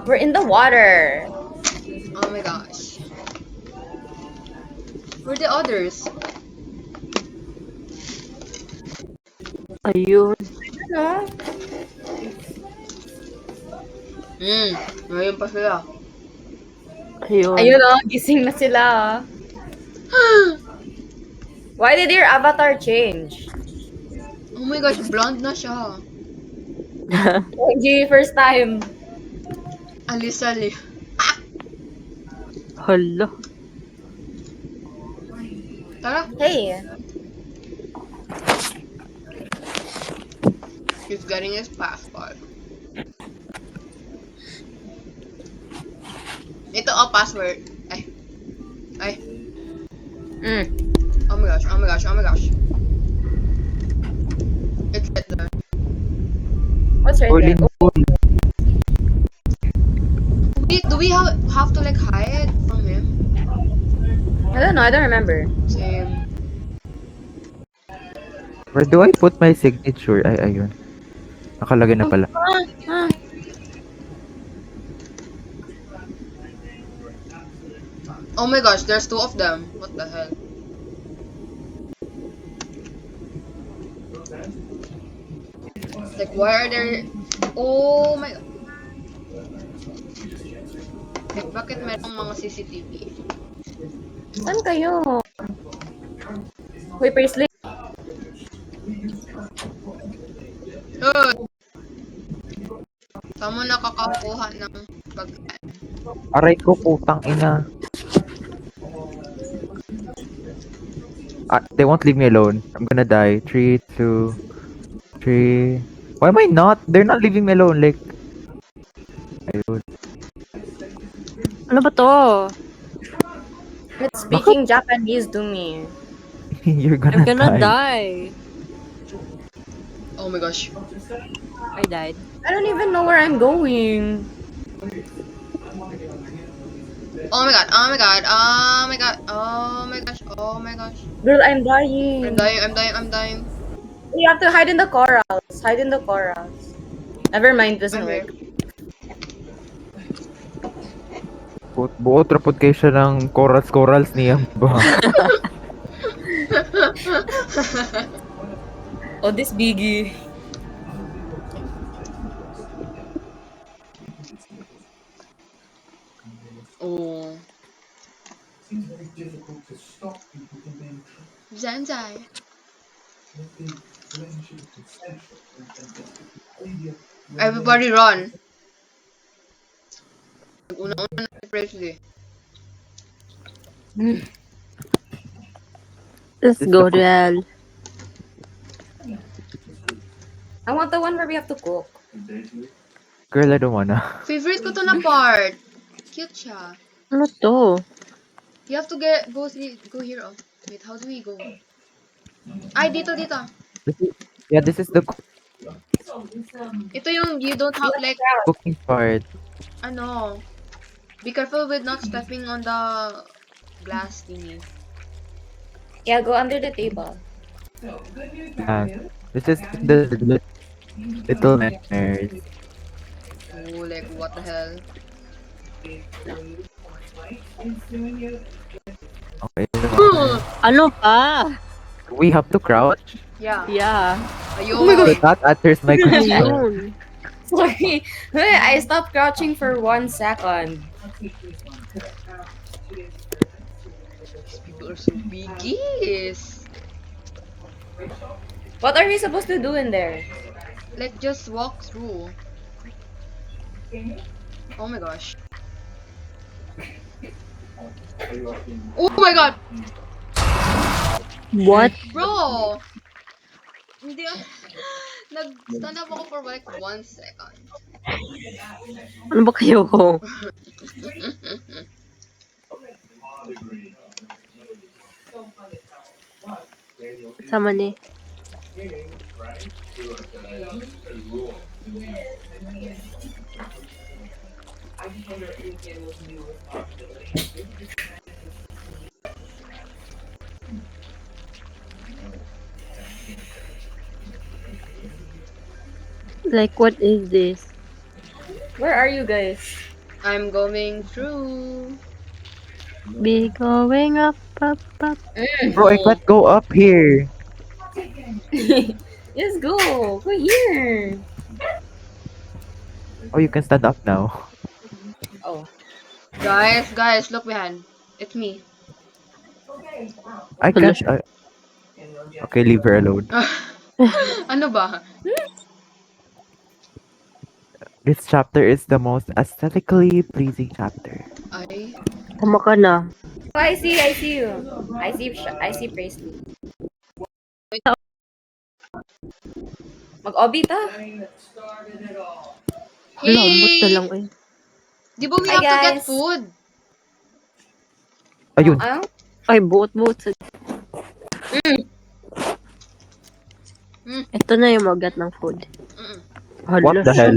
We're in the water. Oh my gosh. Where are the others? Ayun. Ano? Ngayon pa sila. Ayun. Ayun oh, gising na sila. Why did your avatar change? Oh my gosh, blonde na siya. OG, first time. Alisali. Hala. Tara, Hey. he's getting his passport. Ito password. Ay. Mm. Oh my gosh, oh my gosh, oh my gosh. It's right there. What's right Holy there? moon. Do we have to like hide from him? I don't know. I don't remember. Same. Where do I put my signature? Ay, ayun. Nakalagay na pala. Oh my gosh, there's two of them. What the hell? Like, why are there... Oh my... Like, bakit merong mga CCTV? Saan kayo? Wait, Paisley. Oh! Saan mo nakakakuha ng pagkain? Aray ko, putang ina. They won't leave me alone. I'm gonna die. 3, 2, 3. Why am I not? They're not leaving me alone. Like, ayun. Ano ba to? It's speaking Japanese to me. You're I'm gonna gonna die. die. Oh my gosh. I died. I don't even know where I'm going. Oh my god, oh my god, oh my god, oh my gosh, oh my gosh. Girl, I'm dying. I'm dying, I'm dying, I'm dying. You have to hide in the corals. Hide in the corals. Never mind, doesn't I'm here. work. Buo trapod kayo siya ng corals niya ba? Oh, this biggie. Oh. Zanzai. Everybody run. Una-una na si Presley. Let's go, Del. I want the one where we have to cook. Girl, I don't wanna. Favorite ko to na part. Cute siya. Ano to? You have to go here. Oh. Wait, how do we go? Ay, dito. This is the Ito yung you don't have like, cooking part. ano. Be careful with not stepping on the glass thingy. Yeah, go under the table. This is the little nightmares. Oh, like what the hell? Okay. Ano pa? We have to crouch. Yeah. Yeah. Ayun. Oh my So that answers my question. Ayun. Sorry. I stopped crouching for 1 second. These people are so biggies. What are we supposed to do in there? Like, just walk through. Oh my gosh. Oh my god! What? Bro! Hindi ako... Nag-stand up ako for like 1 second. Ano ba kayo? Sama ni. Like, what is this? Where are you guys? I'm going through. Be going up, up, up. Bro, I can't go up here. Just go. Go here. Oh, you can stand up now. Oh. Guys, look behind. It's me. I Hala can't. Okay, leave her alone. Ano ba? This chapter is the most aesthetically pleasing chapter. Ay. Tama ka na. Oh, I see you. I see Presley. Mag-obi ta. Hala, ambot na Hey! lang eh. Di ba we Hi, have to get guys. food? Ayun. Ano? Ay, buot-buot sa... Ito na yung magat ng food. Mm-mm. Hala. What the hell?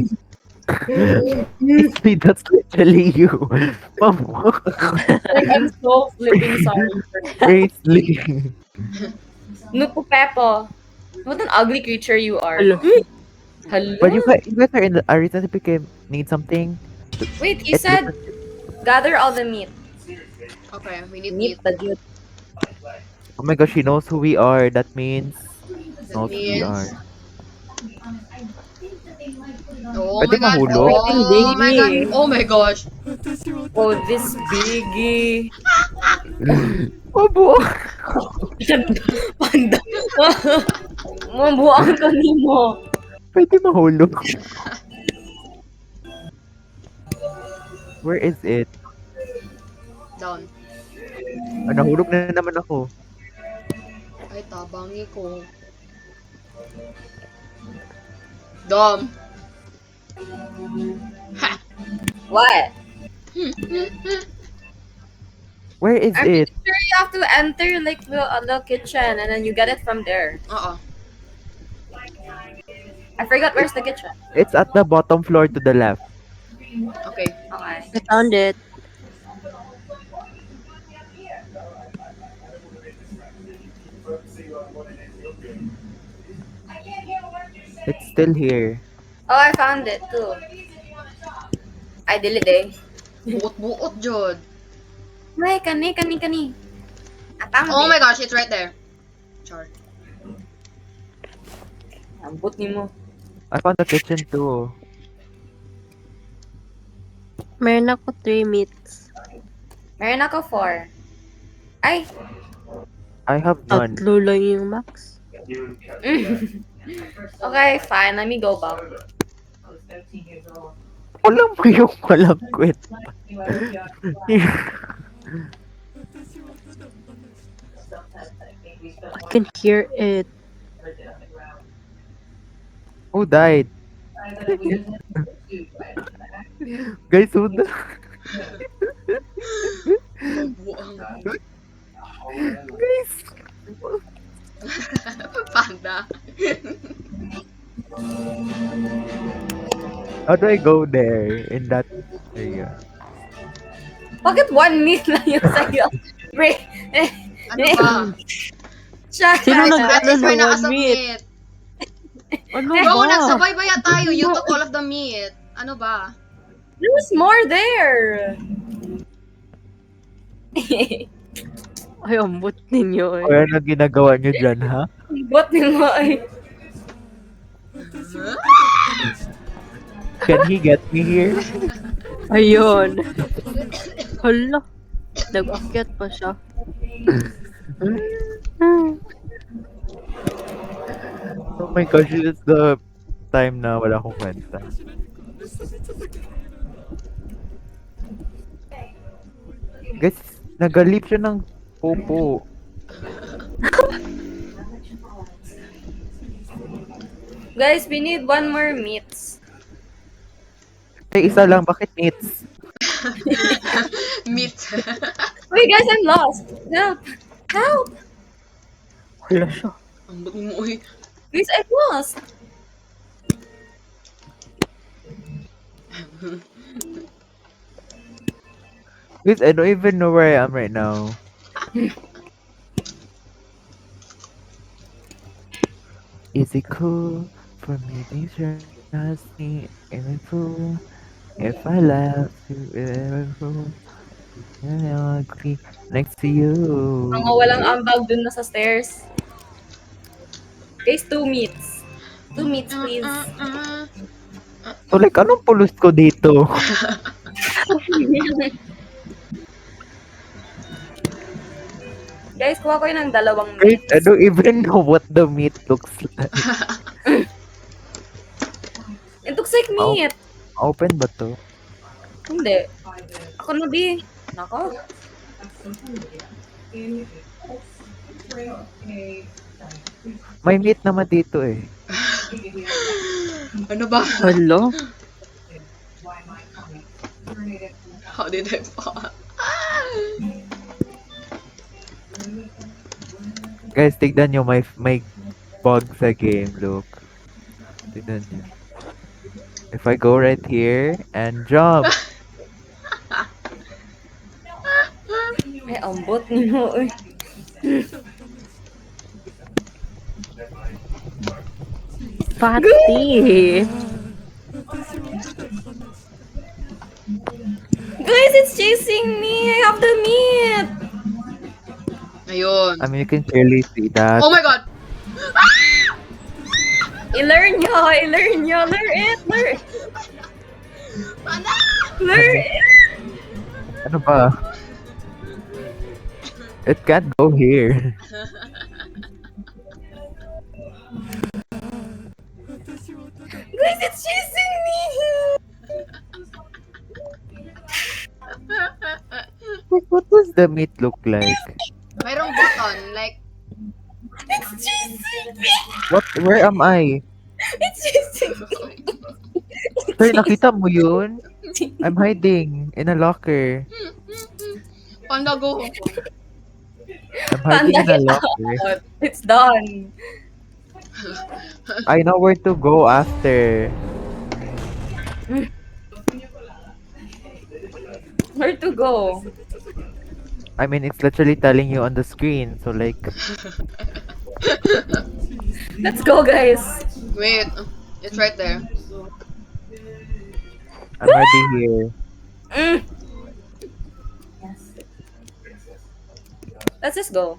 It's me, that's literally you. Mom, Like, I'm so flipping sorry. Presley. Nuku Pepo. What an ugly creature you are. Hello. Hello? But you guys are in the recently became need something. Wait, you said gather all the meat. Okay, we need Meat meat. the dude. Oh my gosh, she knows who we are. That means That knows who we means... are. Oh Pwede my gosh. mahulog? Oh my god. Oh my gosh. Oh, this biggie. Obo. Panda. Mabuang ka nimo. Pwede mahulog. Where is it? Down. Ah, nahulog na naman ako. Ay, tabangi ko. Dom. Ha! What? Where is I'm it? pretty sure you have to enter like the kitchen and then you get it from there. Oo. I forgot where's the kitchen. It's at the bottom floor to the left. Okay. Okay. I found it. It's still here. Oh, I found it too. I did it. Buot-buot, Jod. May kani. Atang. Oh my gosh, it's right there. Char. Ambot nimo. I found the kitchen too. Meron ako 3 meats. Meron ako 4. Ay. I have none. Tatlo lang yung max. Okay, fine. Let me go back. Walang mo yung walang kwenta. I can hear it. Who died? Guys, who died? Buang. Guys. Panda. How do I go there in that area? Bakit 1 meat lang yung sa'yo? Break. Ano ba? Siya. Sino Guys, nag- at least we're ano, nakasubmit. Ano Bro, ba? nagsabay-baya tayo. You took all of the meat. Ano ba? There's more there. Ay, ambot ninyo eh. Kaya na ginagawa nyo dyan, ha? Bot ni mo ay. Can he get me here? Ayun. Hala. Nag-akyat pa siya. Oh my gosh, it's the time na wala akong kwenta. Guys, nagalip siya ng popo. Guys, we need 1 more meats. Ay, isa lang, bakit meats? Meat. Wait, guys, I'm lost. Help. Help. Hala siya. Ang bag mo eh. Guys, I'm lost. Guys, I don't even know where I am right now. Is it cool for me to share Ask me if I fool, if I laugh to if I fool, and I'll agree next to you. Mga walang ambag dun na sa stairs. Guys, 2 meats. 2 meats, please. So like, anong pulos ko dito? Guys, kuha ko yun ng 2 Guys, meats. I don't even know what the meat looks like. It looks like meat. Open ba to? Hindi. Ako na, B. Nako. May meat naman dito eh. Ano ba? Hello? How did I fall? Guys, tignan nyo may bug sa game, look. Tignan nyo. If I go right here and jump, Ay, ambot niyo. Eh. Pati. Guys, it's chasing me. I have the meat. Ayun. I mean, you can clearly see that. Oh my god! I-learn nyo. I-learn nyo. Learn it. Learn. Ano? Learn it. Ano ba? It can't go here. Guys, it's chasing me. Like, what does the meat look like? Mayroong button, like, It's chasing me. What? Where am I? It's chasing me. Sir, nakita mo yun? I'm hiding in a locker. Panda go. I'm hiding Panda, in a get locker. out. It's done. I know where to go after. Where to go? I mean, it's literally telling you on the screen. So like, Let's go, guys. Wait, it's right there. I'm already here. Mm. Let's just go.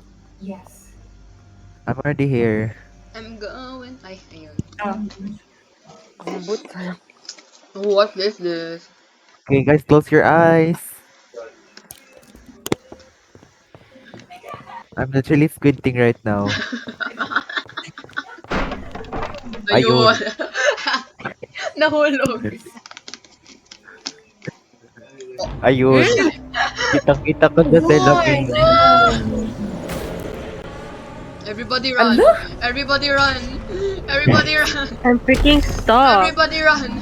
I'm already here. I'm going. Ay, ayun. Oh. What is this? Okay, guys, close your eyes. I'm literally squinting right now. Ayun. Nahulog. Ayun. Kitang-kita ko sa television. Everybody run. Ano? Everybody run. Everybody run. I'm freaking stuck. Everybody run.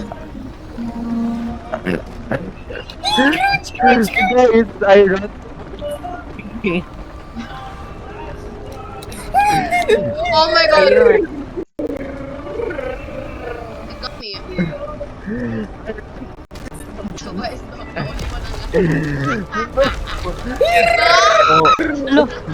Guys, I run. Oh my god. It got me. Sabay, stop. Nawala mo na lang. Oh, Oh my god, it got go. guys,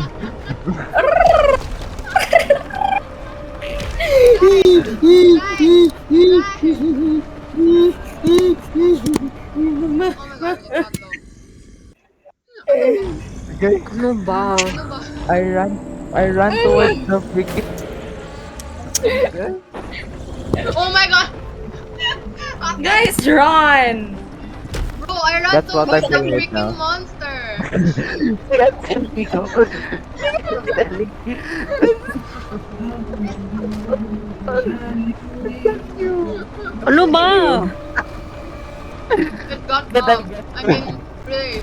Ano ba? Ano ba? I ran towards the freaking. Oh my god! Guys, run. Bro, I ran That's what I'm towards the doing right freaking now. monster! Ano ba? It got bugged. I mean, really.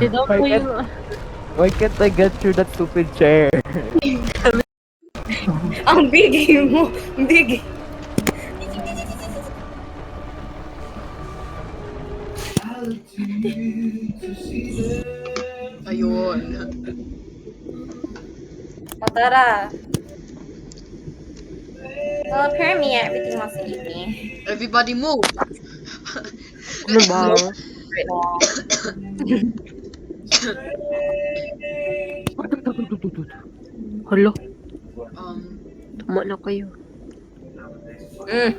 Tinawag Why ko can't, yung... why can't I get through that stupid chair? Ang bigay mo. Ang bigay. Ayun. O, tara. Well, apparently everything wants to eat me. Everybody move! Ano ba? Right now. Hello? Tumo na kayo. Mm.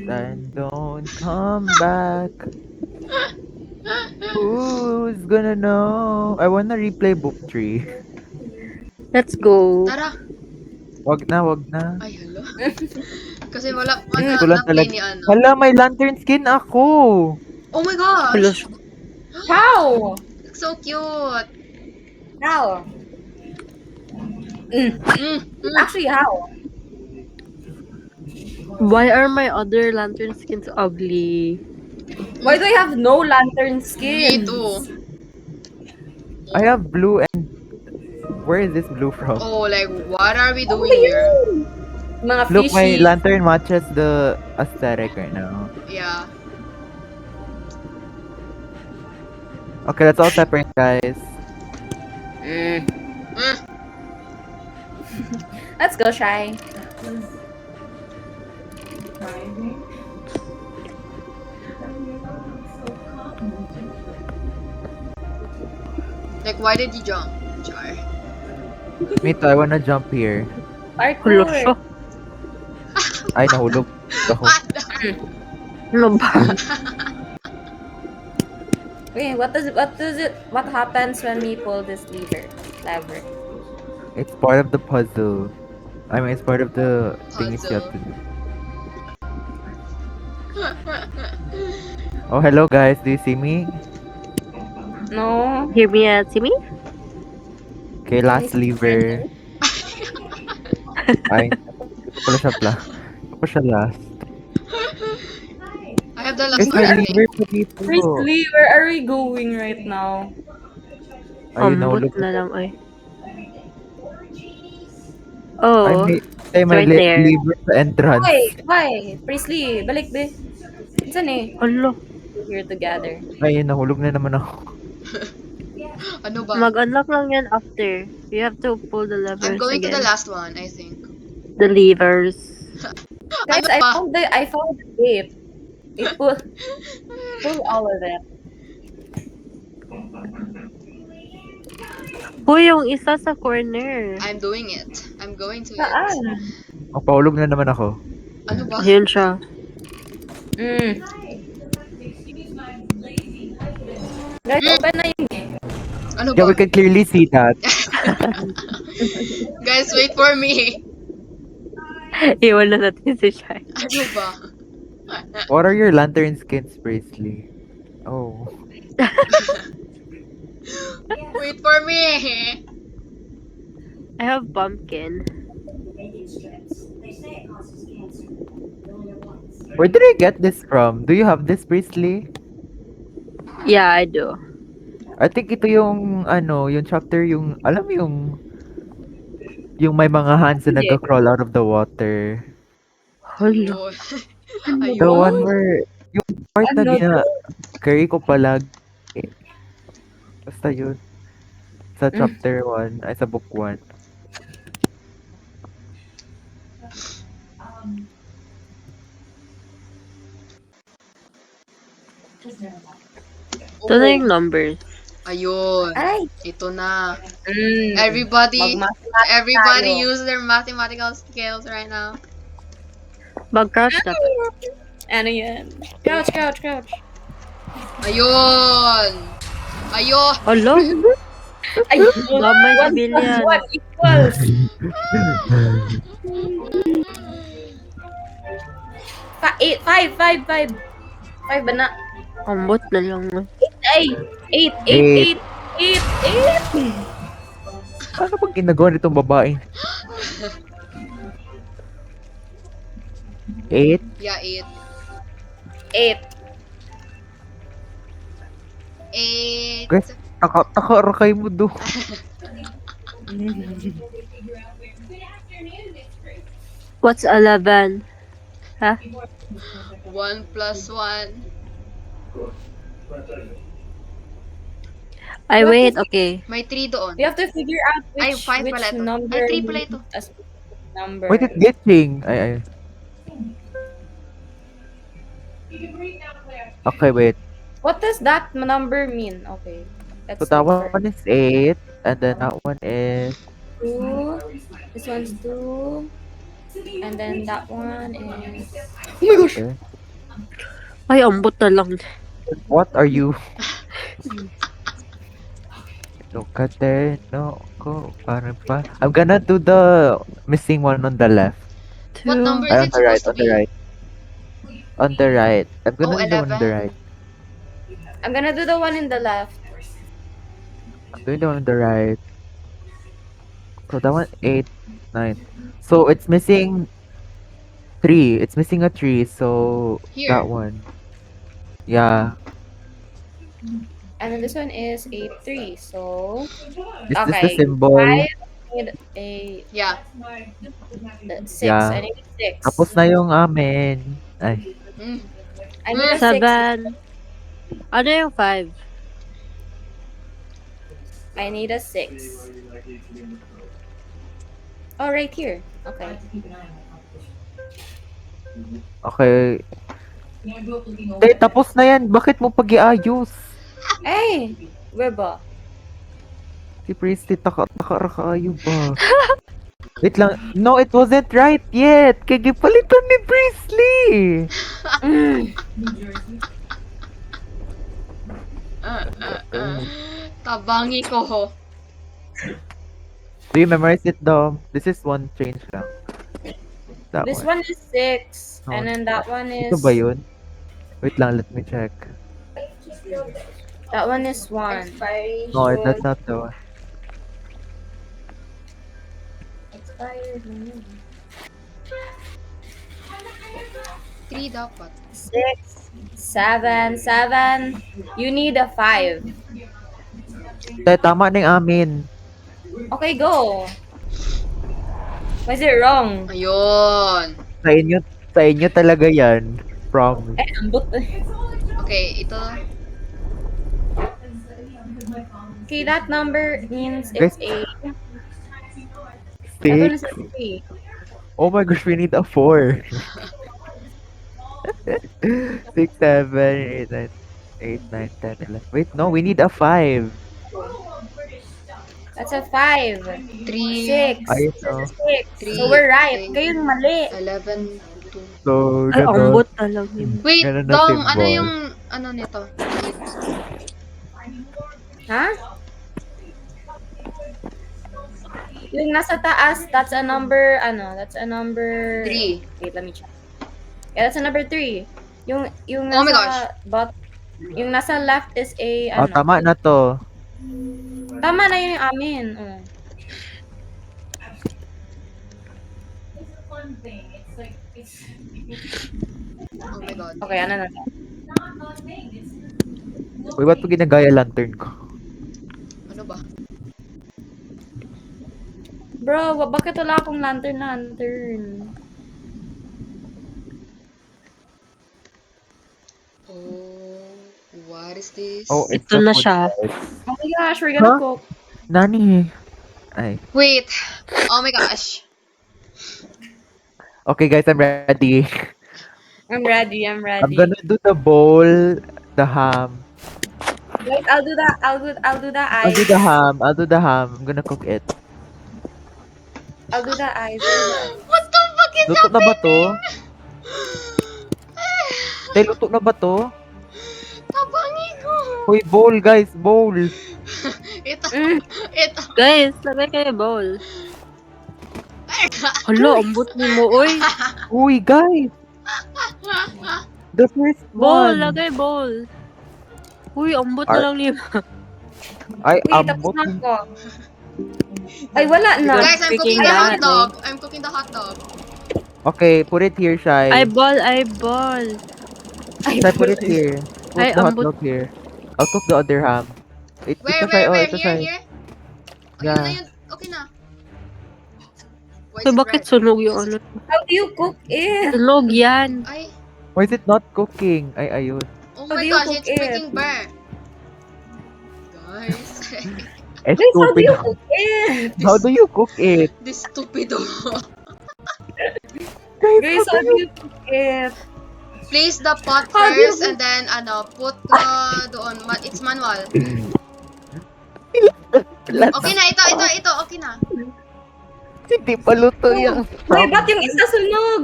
Then don't come back. Who's gonna know? I wanna replay book 3. Let's go. Tara! Wag na, wag na. Ay, hala. Kasi wala Miss ko lang na-play talaga. ni ano. Hala, may lantern skin ako. Oh my Hala, gosh! How? So cute! How? Mm. Actually, how? why are my other lantern skins ugly? Why do I have no lantern Me skin? too. I have blue and... Where is this blue from? Oh, like, what are we Ano doing ba here? yun? Mga Look, my fishy. lantern matches the aesthetic right now. Yeah. Okay, let's all separate, guys. Mm. Mm. Let's go, Shy. Like, why did you jump? Char. Me too, I wanna jump here. Hala Parkour. siya. Ay, nahulog ako. What? Ano ba? Wait, what happens when we pull this lever? It's part of the puzzle. I mean, it's part of the things you have to do. Oh, hello guys. Do you see me? No. Hear me and see me? Okay, last lever. Ay, ito pala siya ito pa siya last. I have the Guys, last may one. lever pa dito. Seriously, where are we going right now? Ayun, Ambot nahulog. na lang ay. Ay, Oh, may right there. lever sa entrance. Why? Priestley, balik be. Saan eh? hala. We're here together. Ay, nahulog na naman ako. Ano ba? Mag-unlock lang yan after. You have to pull the I'm levers going to again. the last one, I think. The levers. Guys, Ano ba? I found the tape. It pull all of it. Uy, yung isa sa corner. I'm doing it. I'm going to it. Saan? Pahulog na naman ako. Ano ba? Ayun siya. Mm. Guys, open na yung Ano Yeah, we ba? can clearly see that. Guys, wait for me. Iwan na natin si Shai. Ano ba? What are your lantern skins, Priestley? Oh. Wait for me. I have pumpkin. Where did I get this from? Do you have this, Priestley? Yeah, I do. I think ito yung, yung chapter yung, alam mo yung may mga hands na Hindi. nag-crawl out of the water. Hala. Ayun. The one where, yung part na carry ko palag. Basta yun. Sa chapter 1, ay sa book 1. Ito na yung numbers. Ayun. Ay! Ito na. Mm. Everybody Mag-mathematics tayo. use their mathematical skills right now. Mag-crouch na. Ano yan? Crouch. Ayun. Ayun. Hala. Ay, Gamay si one Billian. plus one equals. Five ba na? Ambot na lang. Ay! Eight. Paano pag ginagawa nitong babae? 8? Yeah, 8. Eight. 8. Guys, taka-rakay mo do. What's 11? 1 plus 1. Ay, wait. Okay. May 3 doon. We have to figure out Ay, which 5 pala ito. number. Ay, 3 pala ito. as number. Wait, it's glitching. Ay. Okay, wait. What does that number mean? Okay. So that one is 8. And then that one is 2. This one's 2. And then that one is... Oh my gosh! okay. Ay, ambot na lang. What are you? Look at there. No, go. Parang pa. I'm gonna do the missing one on the left. What 2. number Ay, is on it the right, supposed to on the be? right. On the right. I'm gonna Oh, do the one on the 11. right. I'm gonna do the one in the left. I'm doing the one on the right. So that one 8, 9. So it's missing 3. It's missing a 3. So Here. that one. Yeah. And then this one is 8, 3. So, Is this the okay. symbol? 5, need a Yeah. 6. Yeah. I need a 6. Tapos na yung amin. Ay. Mm. I need a 6. 7. Ano yung 5? I need a 6. Oh, right here. Okay. Okay. Hindi, tapos na yan. Bakit mo pag-iayos? Hey! Where ba? Si Priestley, taka-rakayo ba? Wait lang. No, it wasn't right yet. Kagipalitan ni Priestley. Tabangi ko ho. Do you memorize it, Dom? This is one change lang. That This one. one is 6. And then that one is... Ito ba yun? Wait lang, let me check. That one is 1. No, that's not the one. Expired. 3 dapat. 6, 7, 7. You need a 5. Tay, tama na yung amin. Okay, go. Why is it wrong? Ayun. Sa inyo talaga yan. Promise. Eh, ambot. Okay, ito. Okay, that number means Guys, it's a... That one is 6. a 3. Oh my gosh, we need a 4. 6, 7, 8, 9, 8, 9, 10, 11. Wait, no, we need a 5. That's a 5. 3, 6. Ayun, This no. is a 6. Three, So we're right. eight. Kayo yung mali. 11, 2. So, Ay, ganun. ambot na lang yun. Wait, Ganun na Dom, symbol. ano yung, ano nito? Ha? Yung nasa taas, that's a number, that's a number... 3. Wait, let me check. Yeah, that's a number 3. Yung Oh my nasa yung nasa left is a, Oh, tama na to. Tama na yun yung amin. It's a fun thing. It's like it's Oh my god. Okay, ano na. not a fun thing. It's Uy, ba't pa ginagaya lantern ko? Ano ba? Bro, bakit wala akong lantern? Oh, what is this? Oh, it's Ito the na food siya. fight. Oh my gosh, we're gonna Huh? cook. Nani? Ay. Wait. Oh my gosh. Okay, guys, I'm ready. I'm ready. I'm gonna do the bowl, the ham. Wait, I'll do that. I'll do the I'll eyes. do the ham. I'll do the ham. I'm gonna cook it. I'll do the eyes. What the fuck is Luto na ba to? Tay, luto na ba to? Tabangi ko. Uy, bowl, guys, bowl. Ito. Mm. Ito. Guys, lagay kayo bowl. Hala, ambot ni mo, oy. Uy, guys. The first Bowl, one. lagay bowl. Uy, ambot na lang niya. Ay, Wait, tapos ambot. na ako. Ay, wala na. Guys, I'm cooking Freaking the hot bad, dog. I'm cooking the hot dog. Okay, put it here, Shai. Eyeball. Ay, Shai, put it here. Put Ay, the hot ambot. dog here. I'll cook the other ham. Ito, Where? Shai. Oh, Here? ito, Shai. Okay Yeah. na yun. Okay na. Why is So, it bakit red? sunog yung ano? how do you cook it? Sunog yan. Ay, Why is it not cooking? Ay, ayun. oh How my do you gosh, cook it's it? freaking burnt. Guys. Eh, Wait, how do stupid. you cook it? How do you cook it? This stupido. Guys, how do you cook it? Place the pot How do you first and then put the doon. It's manual. Okay na, ito, okay na. Hindi pa luto yung Uy, ham. ba't yung isa sunog?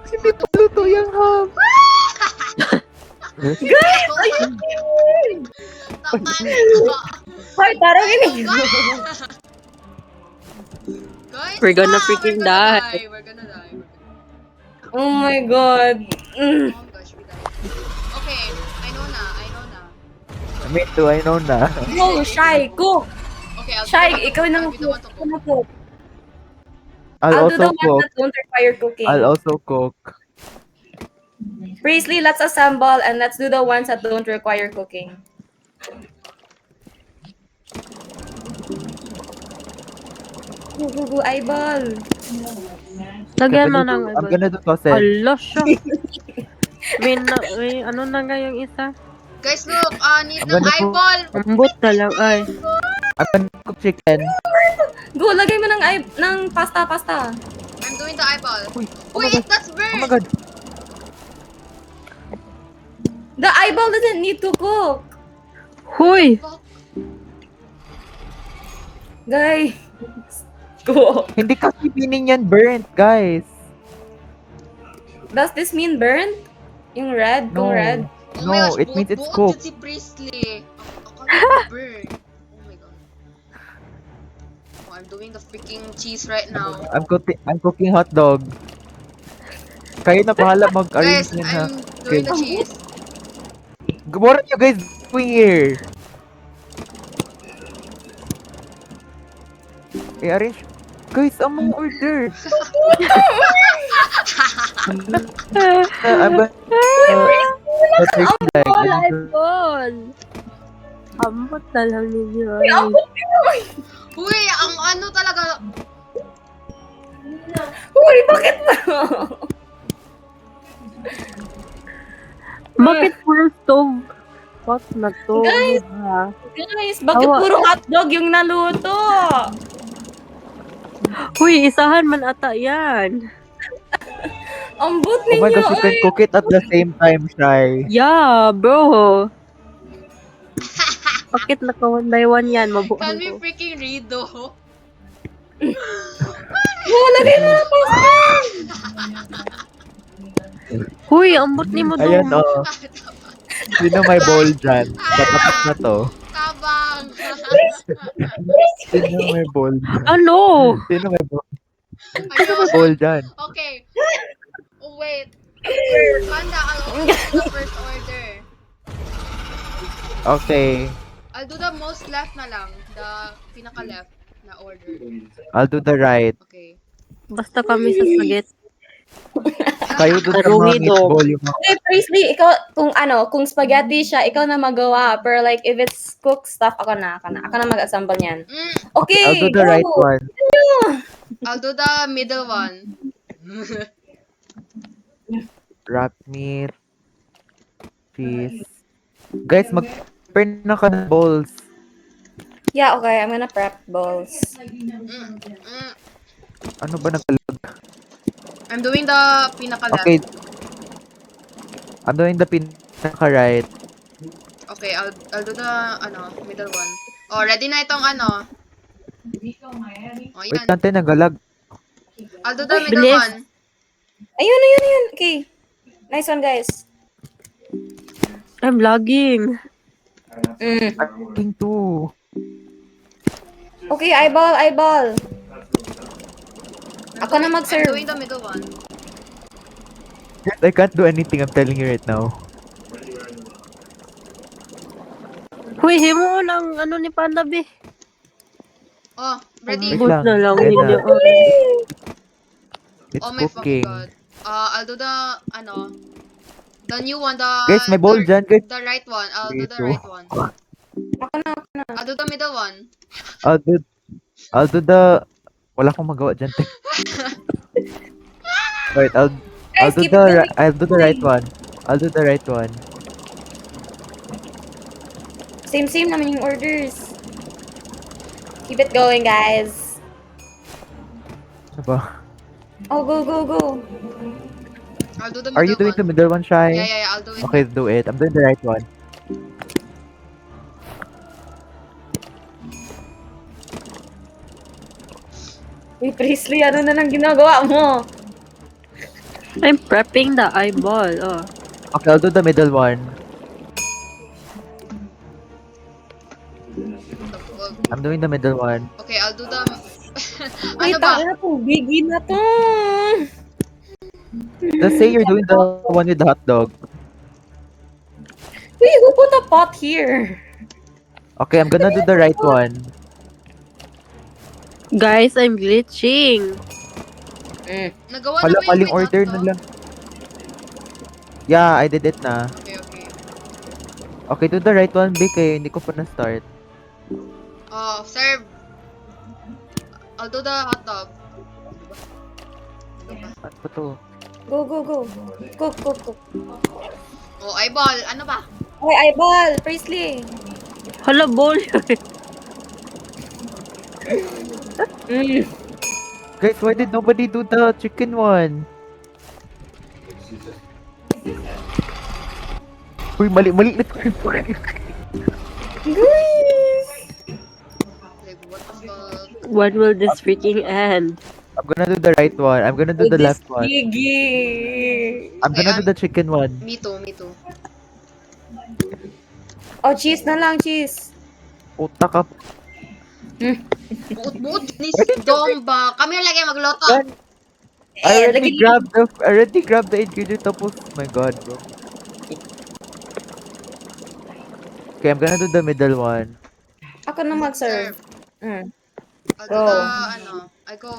Hindi pa luto yung ham. Takan Hoy, parang ini. Guys, We're gonna ah, freaking we're gonna die. We're gonna die. Oh my God. Oh gosh, we died. Okay, I know na. Me too, I know na. Go, Shy, cook. Okay, I'll Shy, be the ikaw one nang to cook. Ikaw na cook. I'll I'll do the also one cook. that don't require cooking. I'll also cook. Priestley, let's assemble and let's do the ones that don't require cooking. Go, eyeball. Lagyan mo I'm ng gonna do- I'm gonna do sausage. Hala siya. May ano na nga yung isa? Guys, look, need I'm ng gonna cook- eyeball. Ambot na lang ay. I'm gonna cook chicken. Go, lagay mo ng pasta. I'm doing the eyeball. Uy, oh my Wait, god. that's Oh burnt. my god. The eyeball doesn't need to cook. Huy! Guys. Go. Hindi kasi meaning yan burnt, guys. Does this mean burnt? Yung red? No. Kung red? Oh my No, gosh, it means it's buot cooked. yun si Priestley. Akala ko burnt. Oh my god. Oh, I'm doing the freaking cheese right now. I'm cooking hot dog. Kayo na bahala mag-arrange Guys, yan ha. I'm doing the cheese. What are you guys doing here? I-arrange. Guys, ang mga order. I'm gonna... turkey leg. Eyeball! Ambot na lang ninyo. Uy, ang ano talaga. Uy, bakit ba? Bakit puro stove? What na to? Guys! Ha? Guys, bakit Awa. puro hotdog yung naluto? Huy, isahan man ata yan. Ang but Oh my ninyo, gosh, you can ay. cook it at the same time, Shai. Yeah, bro. Bakit naka 1 by 1 yan? Can Mabuhan we ko. freaking read though? Oh, lagay mo na pasta. Huy, ambot ni mo Ayan dong. oh. Sino may bowl dyan? Katapat na to. Tabang. Sino may bowl dyan? Ano? Sino may bowl? Sino may Ayun. bowl dyan? Okay. Oh, wait. Panda, I'll only do the first order. Okay. I'll do the most left na lang. The pinaka-left na order. I'll do the right. Okay. Basta kami sa spaghetti. Kayo doon sa mga Rumido. meatball yung mga... Okay, Priestley, ikaw, kung spaghetti siya, ikaw na magawa. Pero like, if it's cooked stuff, ako na mag-assemble niyan. Okay, I'll do the go. right one. I'll do the middle one. Wrap meat. Cheese. Guys, mag-prepare na ka ng bowls. Yeah, okay, I'm gonna prep bowls. Ano ba nakalag? I'm doing the pinaka-left. Okay. I'm doing the pinaka-right. Okay, I'll do the middle one. Oh, ready na itong ano. Oh, Wait, yan. natin nagalag. I'll do the middle bilis. one. Ayun. Okay. Nice one, guys. I'm lagging. King 2. Okay, eyeball. Ako na I'm mag-serve. doing the middle one. Guys, I can't do anything. I'm telling you right now. Huy, himo ng ano ni Panda B. Oh, ready? Wait Ambot lang. na lang Ayan ninyo. na. It's Oh my fucking cooking. god. I'll do the the new one, the Guys, may bowl dyan, guys. the right one. I'll do the Dito. right one. I'll do the middle one. I'll do the... Wala akong magawa dyan. te. Wait, I'll Guys, do keep it going. I'll do the right one. I'll do the right one. Same naman yung orders. Keep it going, guys. Ano ba? Oh, go. I'll do the middle Are you doing the one. middle one, Shai? Yeah, I'll do it. Okay, do it. I'm doing the right one. Uy, Priestley, ano na nang ginagawa mo? I'm prepping the eyeball. Oh. Okay, I'll do the middle one. I'm doing the middle one. Okay, I'll do the... Wait, ano ba? na to. Biggie na to. Just say you're doing the one with the hot dog. Wait, who put a pot here? Okay, I'm gonna do the right one. Guys, I'm glitching. Nagawa na Hala, ba yung maling with order na hotdog? lang. Yeah, I did it na. Okay, okay. Okay, do the right one, Vic, eh. Hindi ko pa na-start. Serve. I'll do the hotdog. Ano ba? Ano ba to? Go, go, go. Cook, cook, cook. Oh, eyeball. Ano ba? Ay, eyeball. Priestley. Hala, ball. Guys, why did nobody do the chicken one? Uy, mali na to. Guys. Like, what the fuck? When will this freaking end? I'm gonna do the right one. I'm gonna do the left one. Biggie. I'm gonna do the chicken one. Me too, me too. Oh, cheese na lang, cheese. Puta ka. Buot-buot ni Domba. Kami na lagi magloto. I lagi- already grabbed the ingredient tapos. Oh my god, bro. Okay, I'm gonna do the middle one. Ako na mag-serve. I'll do Go. the, I go.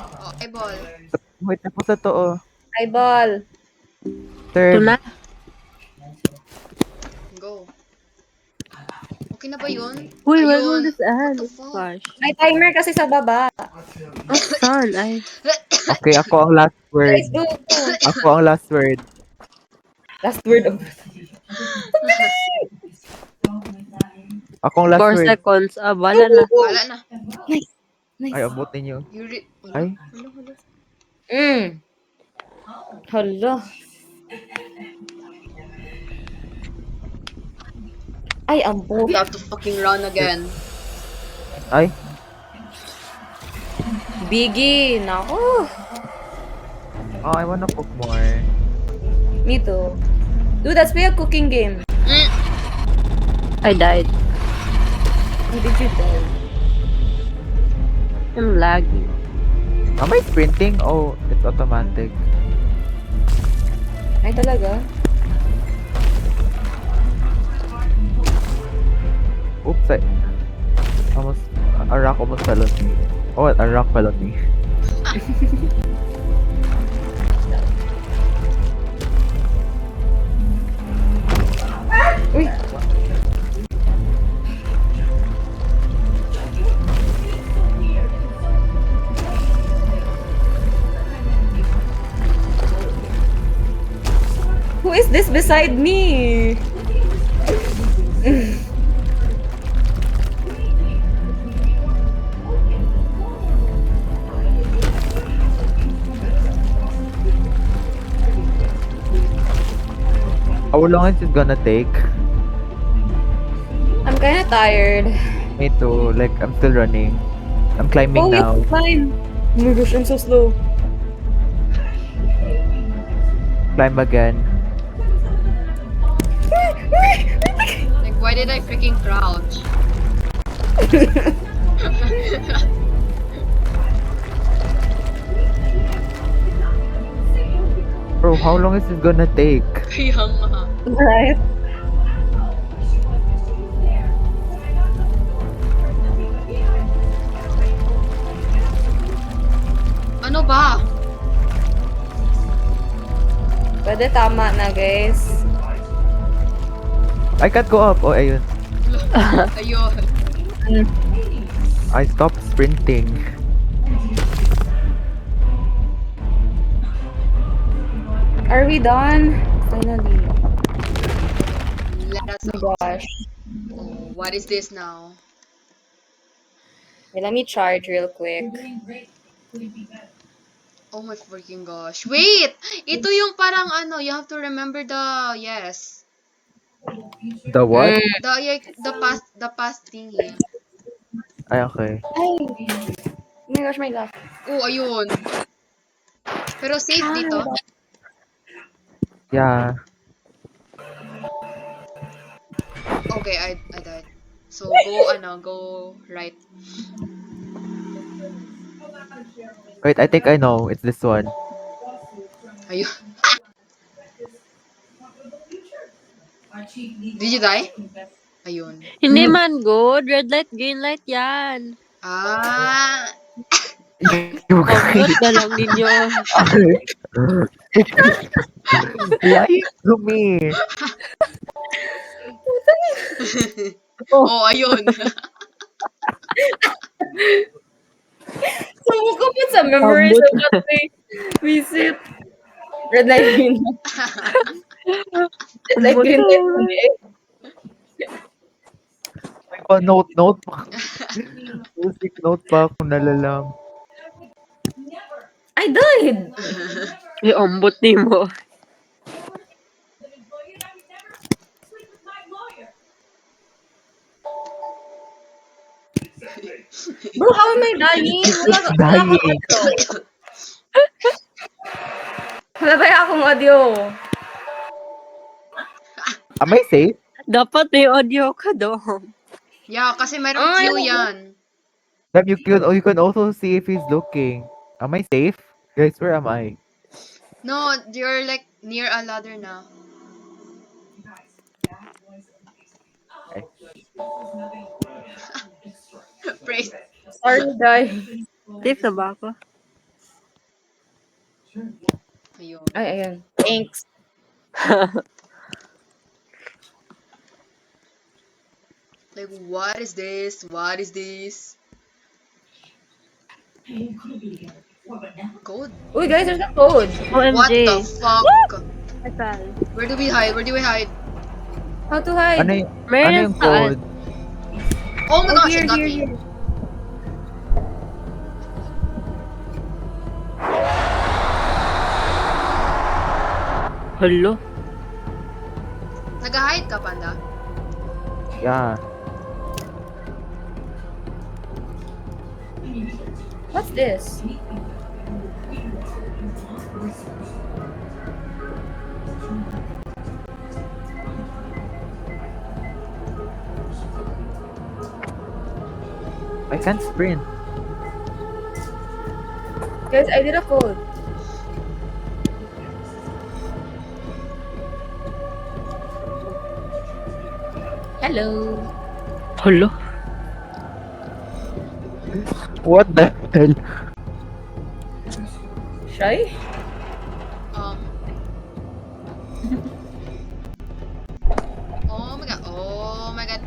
Oh, eyeball. Wait, tapos na to, oh. Eyeball. Third. Tuna? Go. Okay na ba yun? Uy, when will Ayun. this end? What the fuck? Gosh. May timer kasi sa baba. Son, Okay, ako ang last word. Guys, go, go. Ako ang last word. Last word of... Ako ang last 4 word. seconds. Bala na. Wala na. Nice. Ay, abot ninyo. You re- Ay, Hala. Ay, ang We buta. have to fucking run again. ay. Biggie. Naku. Oh, I wanna cook more. Me too. Dude, let's play a cooking game. I died. How did you die? I'm lagging. Am I sprinting? Oh, it's automatic. Ay, talaga? Oops, a rock almost fell on me. Oh, a rock fell on me. Uy. Who is this beside me? How long is it gonna take? I'm kinda tired. Me too. Like, I'm still running. I'm climbing now. It's fine. Oh my gosh, I'm so slow. Climb again. Like, why did I freaking crouch? Bro, how long is it gonna take? Kaya nga. Right? Ano ba? Pwede tama na, guys. I can't go up. Oh, ayun. Ayun. I stopped sprinting. Are we done? Finally. Let us Oh my gosh. Oh, what is this now? Okay, let me charge real quick. Oh my freaking gosh. Wait! Ito yung parang ano, you have to remember the, yes. The what? The past thingy. Ay, okay. Ay, may my gosh, my gosh. Oh, ayun. Pero safe dito. Yeah. Okay, I died. So, go right. Wait, I think I know. It's this one. Ayun. Did you die? Ayun. Hindi man good. Red light, green light yan. Ah! You Ambot na lang ninyo. lying to me. Oh, ayun. So, ko put some memories Ambot. of that we visit. Red light, green light. Red light, Ambot green na light. lang. Okay. May pa note pa. Music note pa ako nalalang. I died. Ay, ambot ni mo. Bro, how am I dying? Wala, Just wala akong dying. audio. Wala tayo akong audio. Am I safe? Dapat may audio ka doon. Yeah, kasi mayroong Ay, queue yan. Then you can also see if he's looking. Am I safe? Guys, where am I? No, you're like near a ladder now. Okay. Praise. Sorry, guys. Safe na ba ako? Ayun. Ay, ayan. Thanks. Like, what is this? What is this? Code? Uy, guys, there's a code. What OMG. the fuck? Asal? Where do we hide? Where do we hide? How to hide? Ano Meron yung saan? code? Oh my Oh, gosh, here, it got here, me. here. Hello? Nag-hide ka, Panda? Yeah. What's this? I can't sprint. Guys, I did a code. Hello. Hello? What the hell? Shy? Um. Oh my god. Oh my god.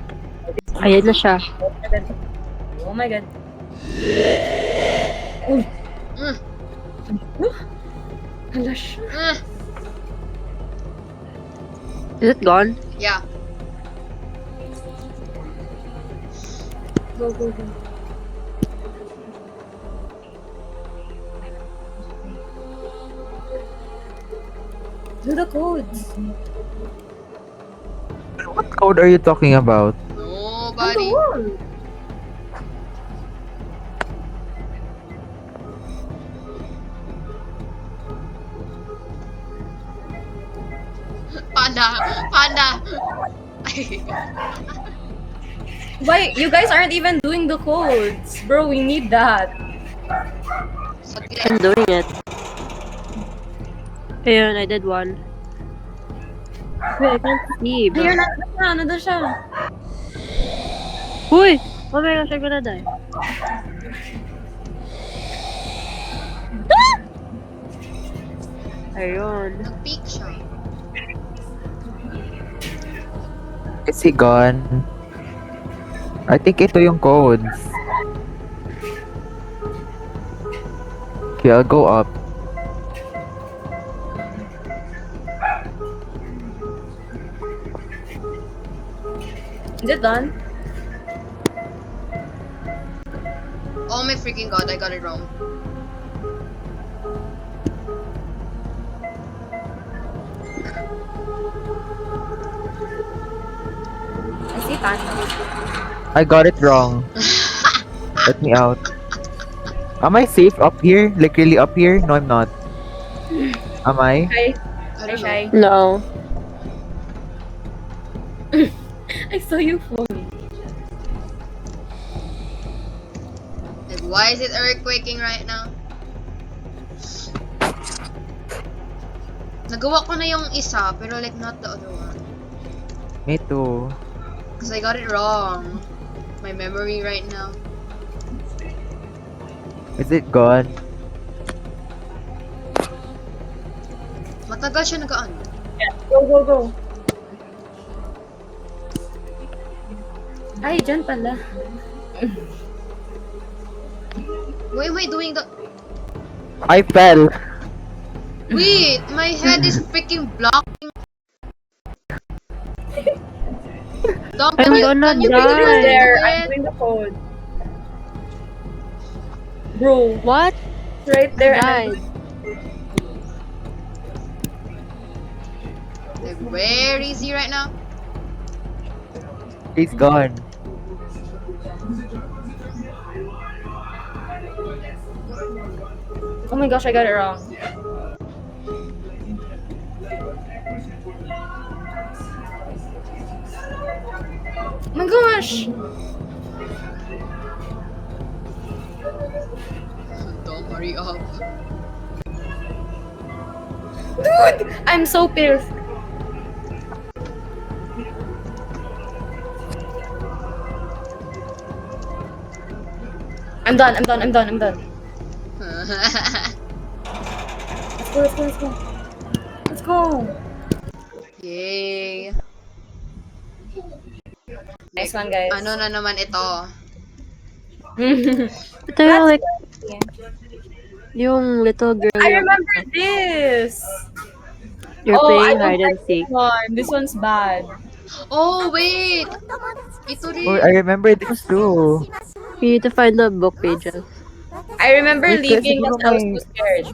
Ayan na siya. Oh my god. Mm. Hala siya. Mm. Is it gone? Yeah. Go, go, go. Do the codes. What code are you talking about? Nobody. Wall. Panda. Panda. Why? You guys aren't even doing the codes. Bro, we need that. I'm doing it. Ayun, I did one. Wait, I can't see, bro. Ayun, nandun siya. Uy! Oh my gosh, I'm gonna die. Ayun. Nag-peek siya. Is he gone? I think ito yung codes. Okay, I'll go up. Is it done? Oh my freaking god, I got it wrong. I see Panda. I got it wrong. Let me out. Am I safe up here? Like really up here? No, I'm not. Am I? Shy. I Hi, don't know. Shy. No. I saw you floating. Like, why is it earthquaking right now? Nagawa ko na yung isa, pero like not the other one. Me too. Because I got it wrong. My memory right now. Is it gone? Matagal siya nag-ano. Go, go, go. Ay, dyan pala. Why am I doing the... I fell. Wait! My head is freaking blocking. Dom, I'm gonna can you die. figure out There, do I'm it? doing the code. Bro, What? it's right there. Died. Like, where is he right now? He's gone. Oh my gosh, I got it wrong. Oh my gosh! Dom, hurry up. Dude! I'm so pissed. I'm done, I'm done, I'm done, I'm done. Let's go, let's go, let's go. Let's go! Yay. Nice one, guys. Ano na naman ito? Ito yung like, yung little girl I yung remember this! you're Oh, I playing don't hide like and seek. this one. This one's bad. Oh, wait! Ito Oh, I rin. remember this too. You need to find the book pages. I remember Wait, guys, leaving siguro because I was may- too scared.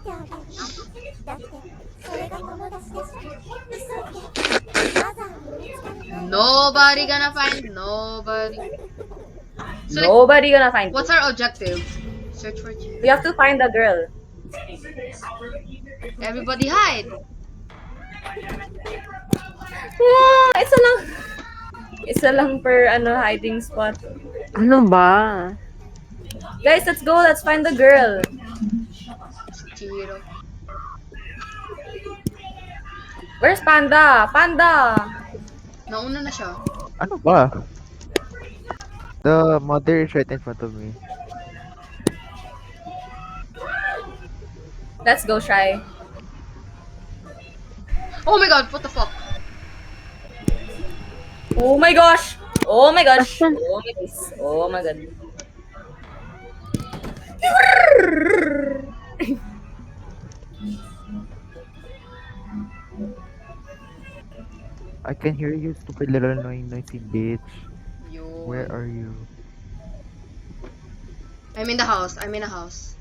Nobody gonna find nobody. So, like, Nobody gonna find what's you. our objective? Search for G. We have to find the girl. Everybody hide. Isa lang. Isa lang per hiding spot. Ano ba? Guys, let's go. Let's find the girl. Chiro. Where's Panda? Panda! Nauna na siya. Ano ba? The mother is right in front of me. Let's go, Shy. Oh my god, what the fuck? Oh my gosh! Oh my gosh! Asan? Oh my gosh! Oh my god. I can hear you, stupid little annoying noisy bitch. Yo. Where are you? I'm in the house. I'm in a house.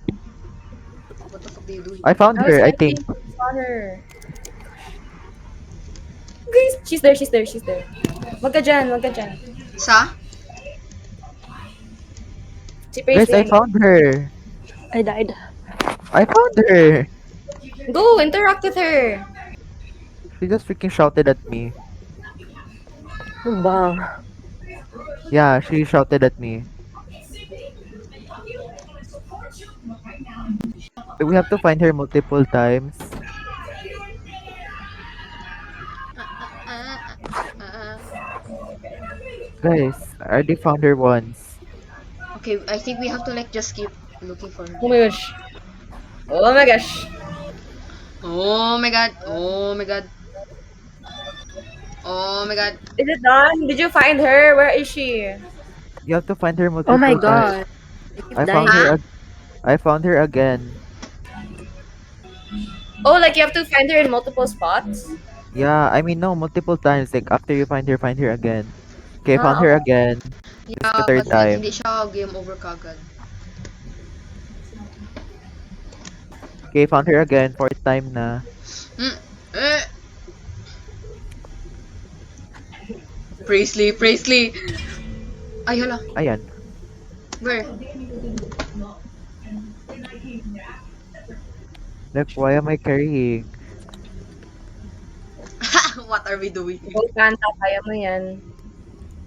What the fuck do you do? I found her, I think. Saw her. Guys, she's there, she's there, she's there. Wag ka dyan, wag ka dyan. Sa? Si Guys, I Paisley. found her. I died. I found her. Go, interact with her. She just freaking shouted at me. Ano ba? Yeah, she shouted at me. We have to find her multiple times. Guys, I already found her once. Okay, I think we have to like just keep looking for her. Oh my gosh. Oh my gosh. Oh my god. Oh my god. Oh my god. Is it done? Did you find her? Where is she? You have to find her multiple Oh my times. god. I keep I dying. found her. I found her again. Oh, like you have to find her in multiple spots? Yeah, I mean no, multiple times. Like after you find her again. Okay, found her again. Yeah, the third but like, time. hindi siya game over kagad. Okay, found her again. Fourth time na. Mm. Eh. Paisley, Paisley. Ay, hala. Ayan. Where? Like, why am I carrying? What are we doing? Go, Panda, kaya mo yan.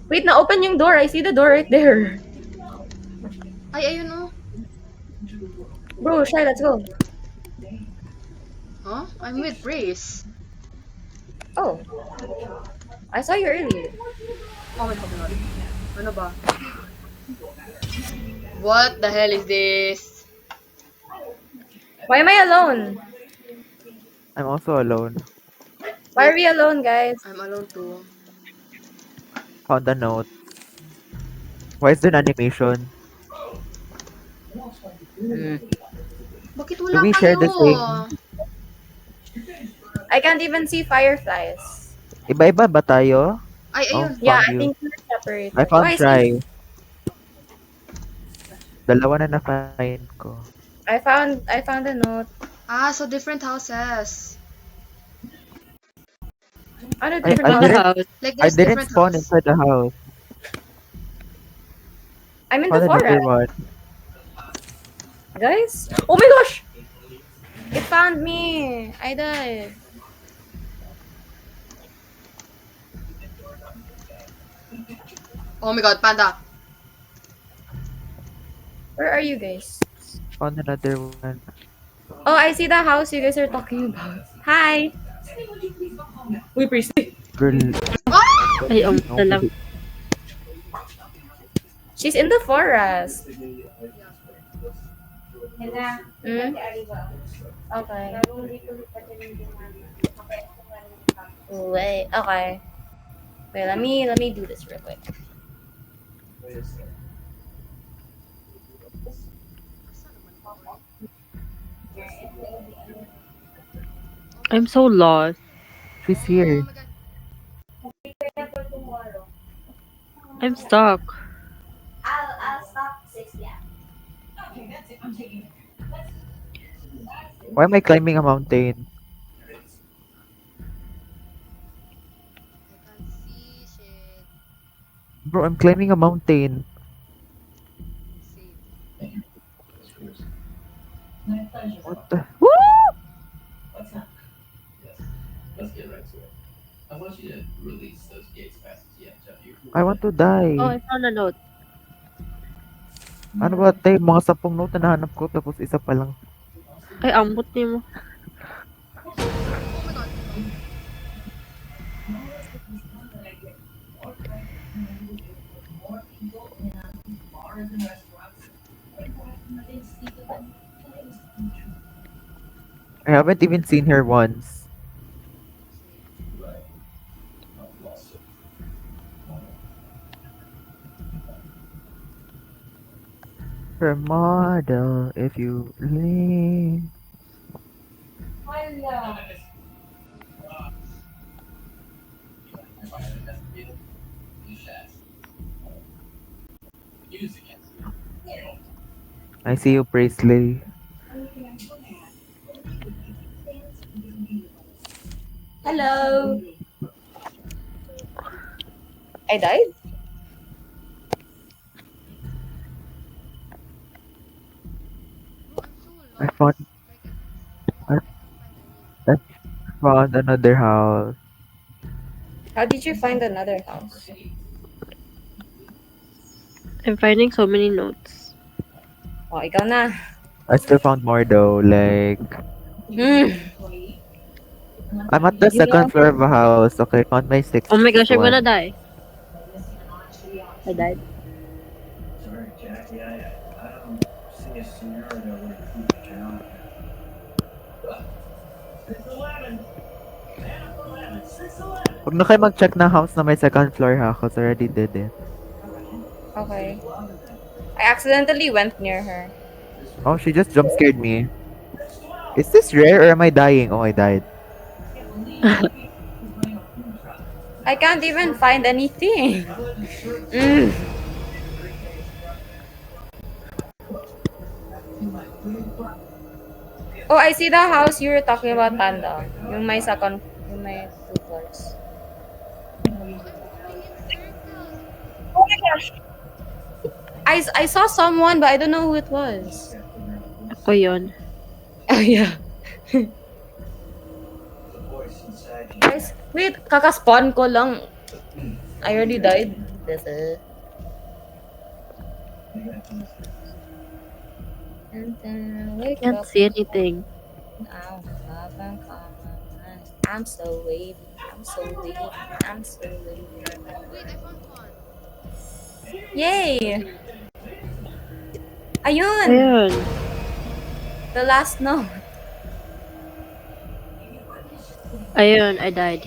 Wait, na-open yung door. I see the door right there. Ay, ayun oh. Bro, Shy, let's go. Huh? I'm with Brace. Oh. I saw you earlier. Oh my god. Ano ba? What the hell is this? Why am I alone? I'm also alone. Why are we alone, guys? I'm alone too. Found a note. Why is there an animation? Bakit Do wala we share the kayo? same? I can't even see fireflies. Iba-iba ba tayo? Ay, Oh, ayun. Yeah, found I you. think we're separated. I Oh, found I see. Try. Dalawa na na-find ko. I found a note. Ah, so different houses. Ano I different didn't house? House. Like I there's didn't different spawn house. inside the house. I'm in the Found another forest, one. guys. Oh my gosh! It found me. I died. Oh my god, Panda. Where are you guys? Found another one. Oh, I see the house you guys are talking about. Hi. Uy, Priesty. Girl, Ah! Ay, no. na lang. She's in the forest. Hmm? Okay. Wait. Okay. Wait, let me do this real quick. I'm so lost. She's Oh here. my god. I'm stuck. I'll stop 6 p.m. Why am I climbing a mountain? I can't see shit. Bro, I'm climbing a mountain. Save. What the? I want to die. Oh, I found a note. Ano ba, tay? Mga 10 note na nahanap ko, tapos isa pa lang. Ay, ambot niyo mo. Oh my god. I haven't even seen her once. Her model, if you lean. I see you, Presley. Hello. I died? Bro, I'm so I lost. found, Like, I found another house. How did you find another house? I'm finding so many notes. Oh, ikaw na. I still found more though. Like, Hmm. I'm at the You second know- floor of a house. Okay, found my sixth Oh my gosh, I'm one. gonna die. I died. Huwag na kayo mag-check ng house na may second floor ha, cause I already did it. Okay. I accidentally went near her. Oh, she just jump scared me. Is this rare or am I dying? Oh, I died. I can't even find anything. Mm. Oh, I see the house you were talking about, Panda. Yung may 2 floors. Oh my gosh! I saw someone, but I don't know who it was. Ako yun. Oh yeah. Guys, wait, kakaspawn ko lang. I already died. This is. And then wake Can't up. see anything. I'm so wavy. I'm so wavy. I'm so wavy. Wait, I found one. Yay! Ayun! Ayun. The last note. Ayun, I died.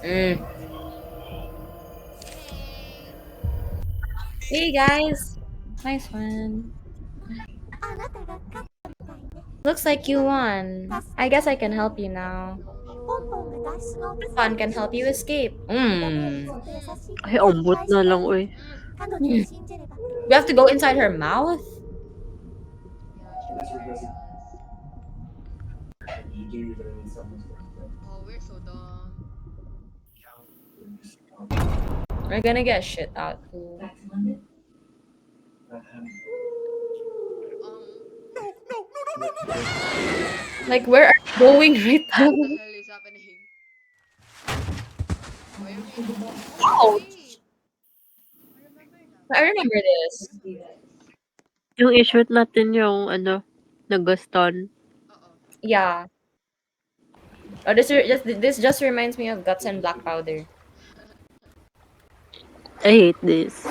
Mm. Hey guys! Nice one. Looks like you won. I guess I can help you now. Fun can help you escape. Ay, ambot na lang, uy. We have to go inside her mouth? Oh, we're so dumb. We're gonna get shit out. Like, where are you going right now? What the hell is happening? Why are we... Ouch! Wait, I remember now. I remember this. Yung i-shoot natin yung, nag-guston. Uh-oh. Yeah. Oh, this just reminds me of Guts and Black Powder. I hate this.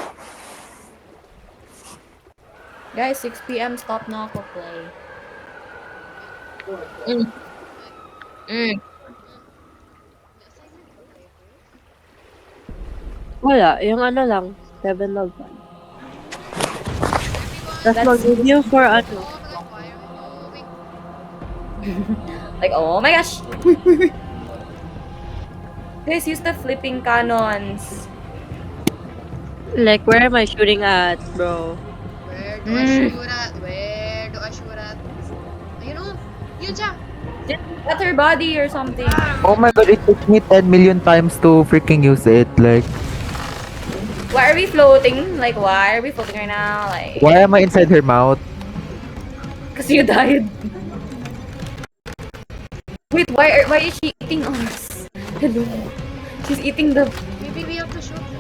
Guys, 6 p.m. stop na ako play. Mm. Mm. Wala, yung lang, 7 log 1. Tapos That's- mag-review for Oh, but like, why are we moving? Like, oh my gosh! Guys, use the flipping cannons. Like, where am I shooting at, bro? Where do I shoot at? Where do I shoot at? Ayun o! Yun siya! At her body or something. Oh my god, it took me 10 million times to freaking use it. Like, Why are we floating? Like, why are we floating right now? Like, why am I inside her mouth? because you died. Wait, why is she eating us? Hello. She's eating the. Maybe we have to shoot her.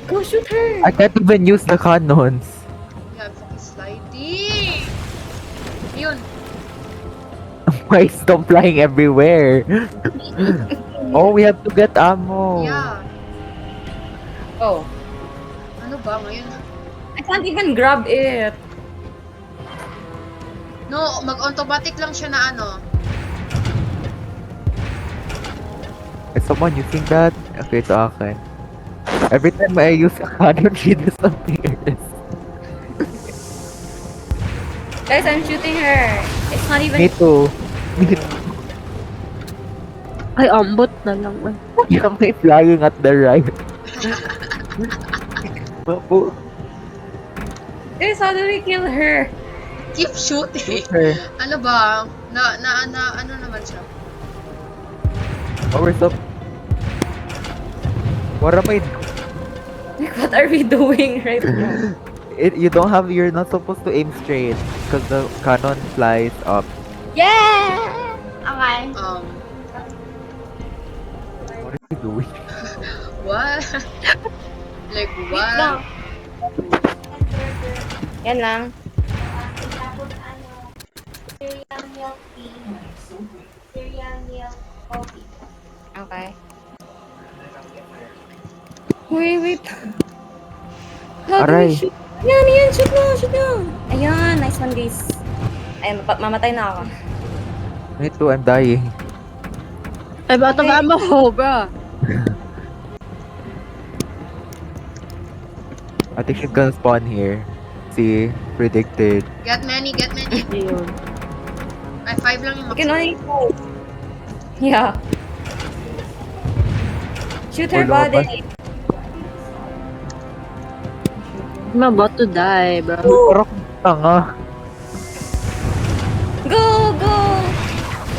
Go shoot her. I can't even use the cannons. Yeah, I'm fucking sliding! Yun! Why stop flying everywhere? Oh, we have to get ammo. Yeah! Oh, Ano ba ngayon? I can't even grab it. No, mag-automatic lang siya na ano. Is someone using that? Okay, ito akin. Every time I use a cannon, she disappears. Guys, I'm shooting her. It's not even. Me too. Me too. Ay, ambot na lang, uy. Yung may flying at the right. Mapo. Guys, how do we kill her? Keep shooting! Her. Ano ba? Ano naman siya? Oh, we're so... What am I... Like, what are we doing right now? You don't have... You're not supposed to aim straight. Because the cannon flies up. Yeah! Okay. What are you doing? What? Like, what? lang. Yan lang. Tapos cereal milk tea, cereal milk coffee. Okay. Wait. How do Aray. we shoot? Yan, shoot na. Ayun, nice one, guys. Ay, mamatay na ako. Me too, I'm dying. I'm out of ammo, bro. I think she's gonna spawn here. See? Predicted. Get many. Ayun. Ay, 5 lang yung You can maximum. only. Yeah. Shoot her Wala ba? body. I'm about to die, bro. Parang tanga. Go!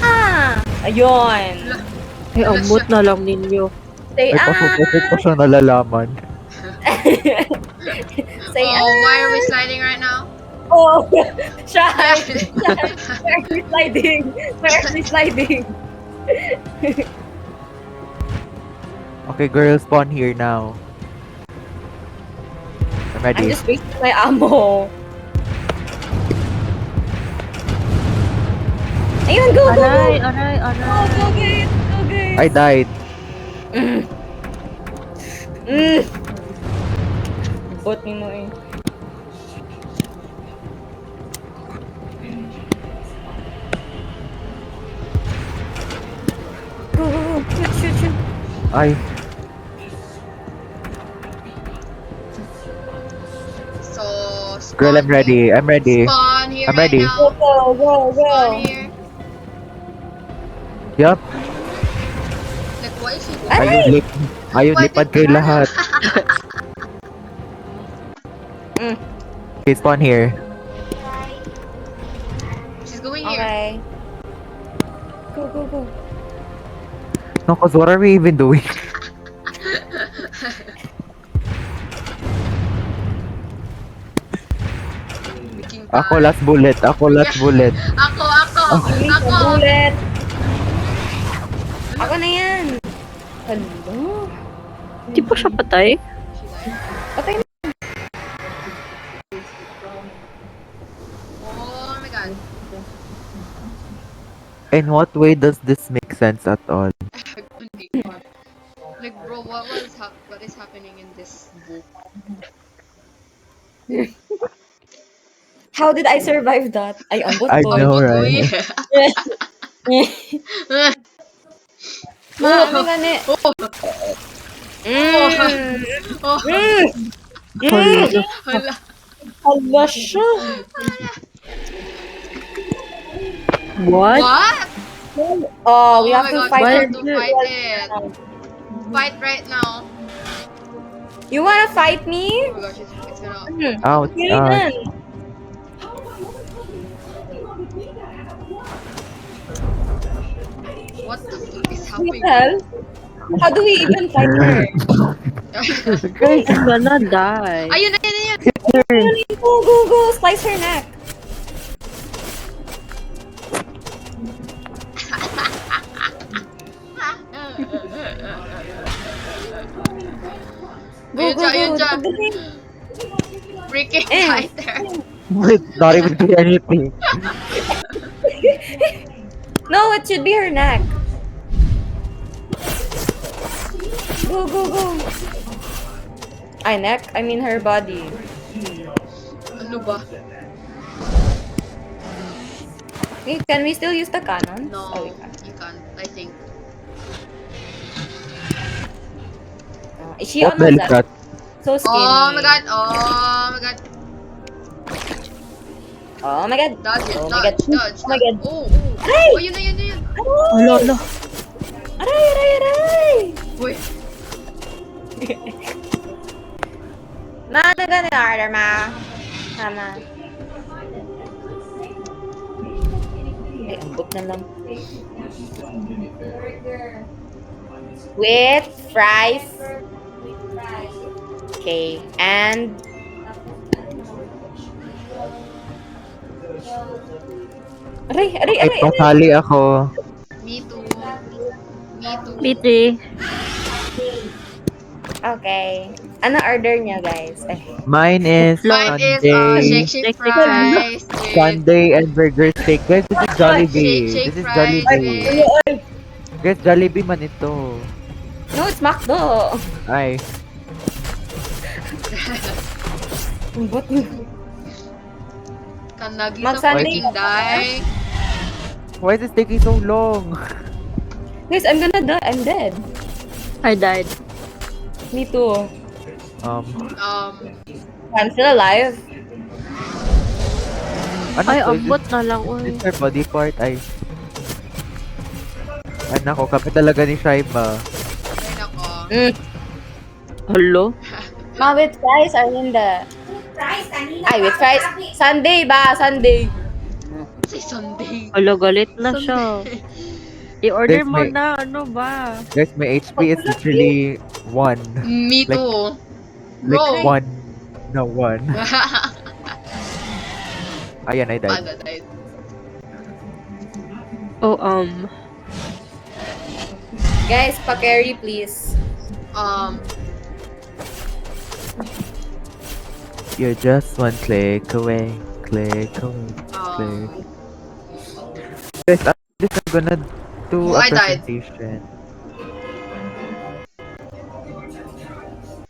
Ah! Ayun. Ay, ambot na lang ninyo. Say Ay, pasok pa siya nalalaman. Say Oh, why are we sliding right now? Oh, shy. We're sliding. We're sliding. Okay, girl, spawn here now. I'm I'm ready. just wasting my ammo. Ayun, go, go, go. Aray, aray, Go, go, aray. guys. Go, guys. I died. Mm. Mm. Bot ni mo eh. Go, go, go. Shoot, shoot, shoot. Ay, So, girl, I'm ready. I'm ready. Spawn here I'm right ready. Go, now. go, go, Spawn go. here. Yup. Like, why is he Aray! Ayun, lipad kayo lahat. Mm. Okay, spawn here. She's going here. Okay. Go, go, go. No, cause what are we even doing? Making Ako time. last bullet. Ako last bullet. Ako. Release the Ako. bullet. Ako na yan. Hello? Di pa siya patay? Patay na. Oh my god. In what way does this make sense at all? Like, bro, what is happening in this book? How did I survive that? Ay, ambot I ko. know, But right? Ma, ano gani? Oh. Mm. Oh. Mm. Mm. Hala. Hala siya. What? What? Oh, we Oh have my to god, fight we her. have to fight it. Fight right now. You wanna fight me? Oh my gosh, it's gonna... Ouch. Really done. What the fuck is What happening? the hell? How do we even fight her? Guys, I'm gonna die. Ayun, ayun, ayun! Go, go, go! Slice her neck. Go, Ayun go, siya, ayun go. siya. Pagaling. Freaking Eh. fighter. not even doing anything. No, it should be her neck. Go, go, go. Ay, neck? I mean her body. Ano ba? Wait, can we still use the cannon? No, Oh, we can't. you can't, I think. Is she What on the hell the is that? So skinny. Oh my god, oh my god. Oh my god. Dodge it, Oh my god. dodge. Oh my god. Oh, oh. Aray! Oh, yun na, yun na, yun. Alo, alo. Aray, aray, aray! Uy. Ma, ano ganun order, ma? Tama. Ay, ambot na lang. With fries. Okay, and... Aray, aray, Ay, aray, aray! pasali ako. Me too. Me too. B3. Okay. Ano order niya, guys? Eh. Mine is Mine is Sunday. shake Shake fries with Sunday and burger steak. Guys, this is Jollibee. shake This is fries Jollibee. with Guys, Jollibee man ito. No, it's McDo. Ay, Ambot niyo. kanagi Mag-Sunday freaking die. why is this taking so long? Guys, I'm gonna die. I'm dead. I died. Me too. Um, I'm still alive. Ano Ay, to? ambot na lang. Uy. This is her body part. Ay, nako, kami talaga ni Shaiba. ay nako. Hello? Ma, with fries are in the... Fries, kanina Ay, with pa fries. ako sabi. Sunday ba? Sunday. Say Sunday. Hello, galit na siya. I-order Guys, mo may- na. Ano ba? Guys, my HP is literally 1. Me Like- too. Like Bro. 1. No, 1. Ayan, I died. Panda died. Oh, Guys, pa-carry please. You're just one click away. Click away. Click. Guys, after this, I'm gonna do a I died. presentation.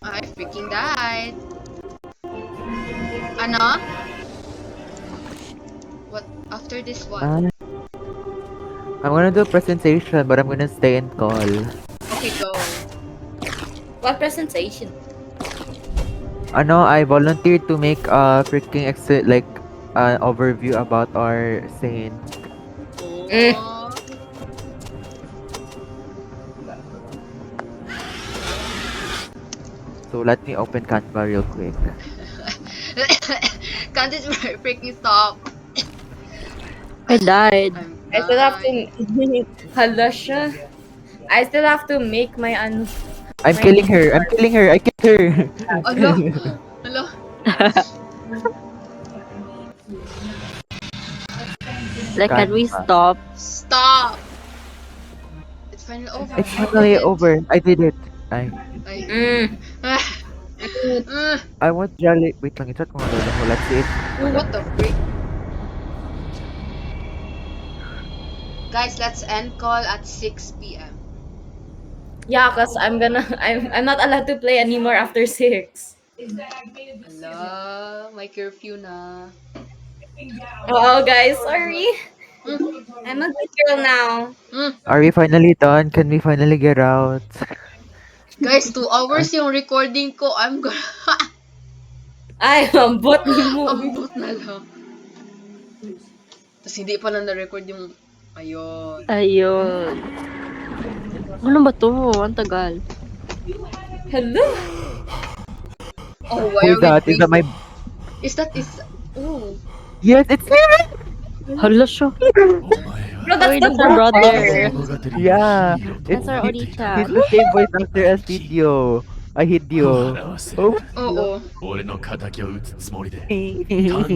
I freaking died. Ano? What? After this what? Ah, I'm gonna do a presentation, but I'm gonna stay and call. Okay, go. What presentation? I volunteered to make a freaking like overview about our saint. Mm. Oh. So let me open Canva real quick. Can't it freaking stop? I died. I'm I still have dying. to Hala siya. I still have to make my I'm My killing her. I'm killing her. I killed her. Alo. Alo. Like, can we Canva. stop? Stop. It's finally over. It's finally over. I did it. Ay. I want Jolly. Wait lang, i-chat ko nga doon ako. Let's see it. What the freak? Guys, let's end call at 6 p.m. Yeah, cause I'm not allowed to play anymore after 6. Hello, my curfew na. Oh guys, sorry. I'm a good girl now. Are we finally done? Can we finally get out? Guys, 2 hours yung recording ko. I'm gonna... Ay, ambot ni mo. Ambot na lang. Tapos hindi pa lang na-record yung... Ayun. Ayun. Ano ba to? Ang tagal. Hello. Oh, why Who's are that? we Is that my... Is... Oh. Yes, it's me! Hala siya. Bro, that's Uy, the that's our brother. Yeah. That's our Orisha. He's the same voice actor as Hideo. Hideo. Oh. おお。俺の敵を撃つつもりで探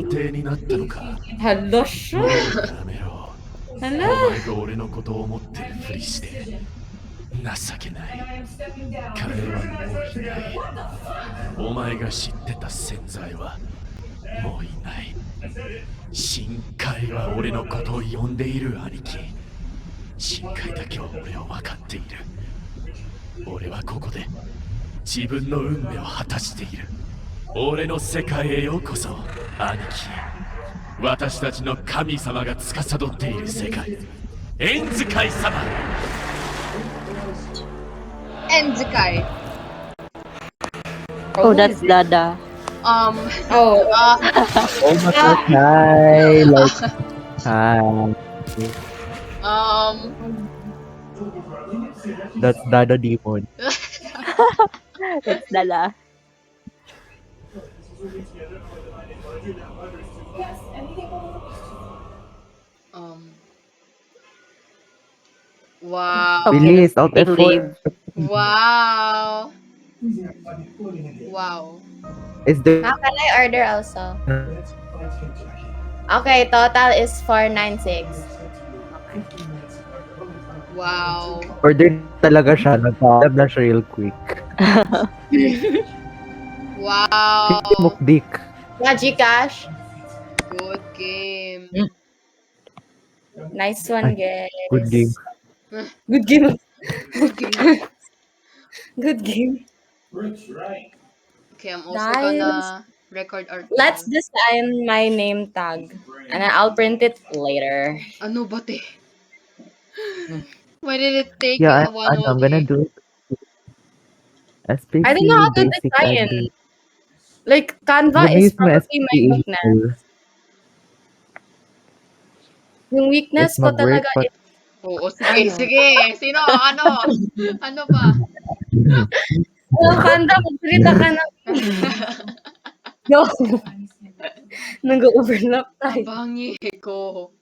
偵になったのか。 Hello siya. もうやめろ。お Hello. 前が俺のことを思ってるふりして情けない。彼はもういない。お前が知ってた潜在はもういない。深海は俺のことを呼んでいる兄貴。深海だけは俺を分かっている。俺はここで自分の運命を果たしている。俺の世界へようこそ、兄貴。私たちの神様が司っている世界。縁使い様。Enzikai. Oh, that's Dada. Oh. Oh my god, hi! Like, hi. That's Dada Demon. That's Dada. Wow. Okay, Bilis, alt let's F4. leave. Wow. Wow. Is there... How can I order also? Okay, total is 496. Wow. Order talaga siya. Nagpa-tab na siya real quick. Wow. Hindi mukdik. Magic Cash. Good game. Nice one, guys. Good game. Good game. Good game. Good game. Okay, I'm also Nice. gonna record our Let's design my name tag. And then I'll print it later. Ano ba te? Why did it take Yeah, you one I'm whole gonna day? do it. SPC, I don't know how to basic design. admin. Like, Canva Gonna is use my probably my SPA weakness. tool. Yung weakness It's ko mag-work, talaga but is... Oo, sige, sige. Sino? Ano? Ano ba? Oh, Kanda, magsalita ka na. Yo. Nag-overlap tayo. Bangi ko.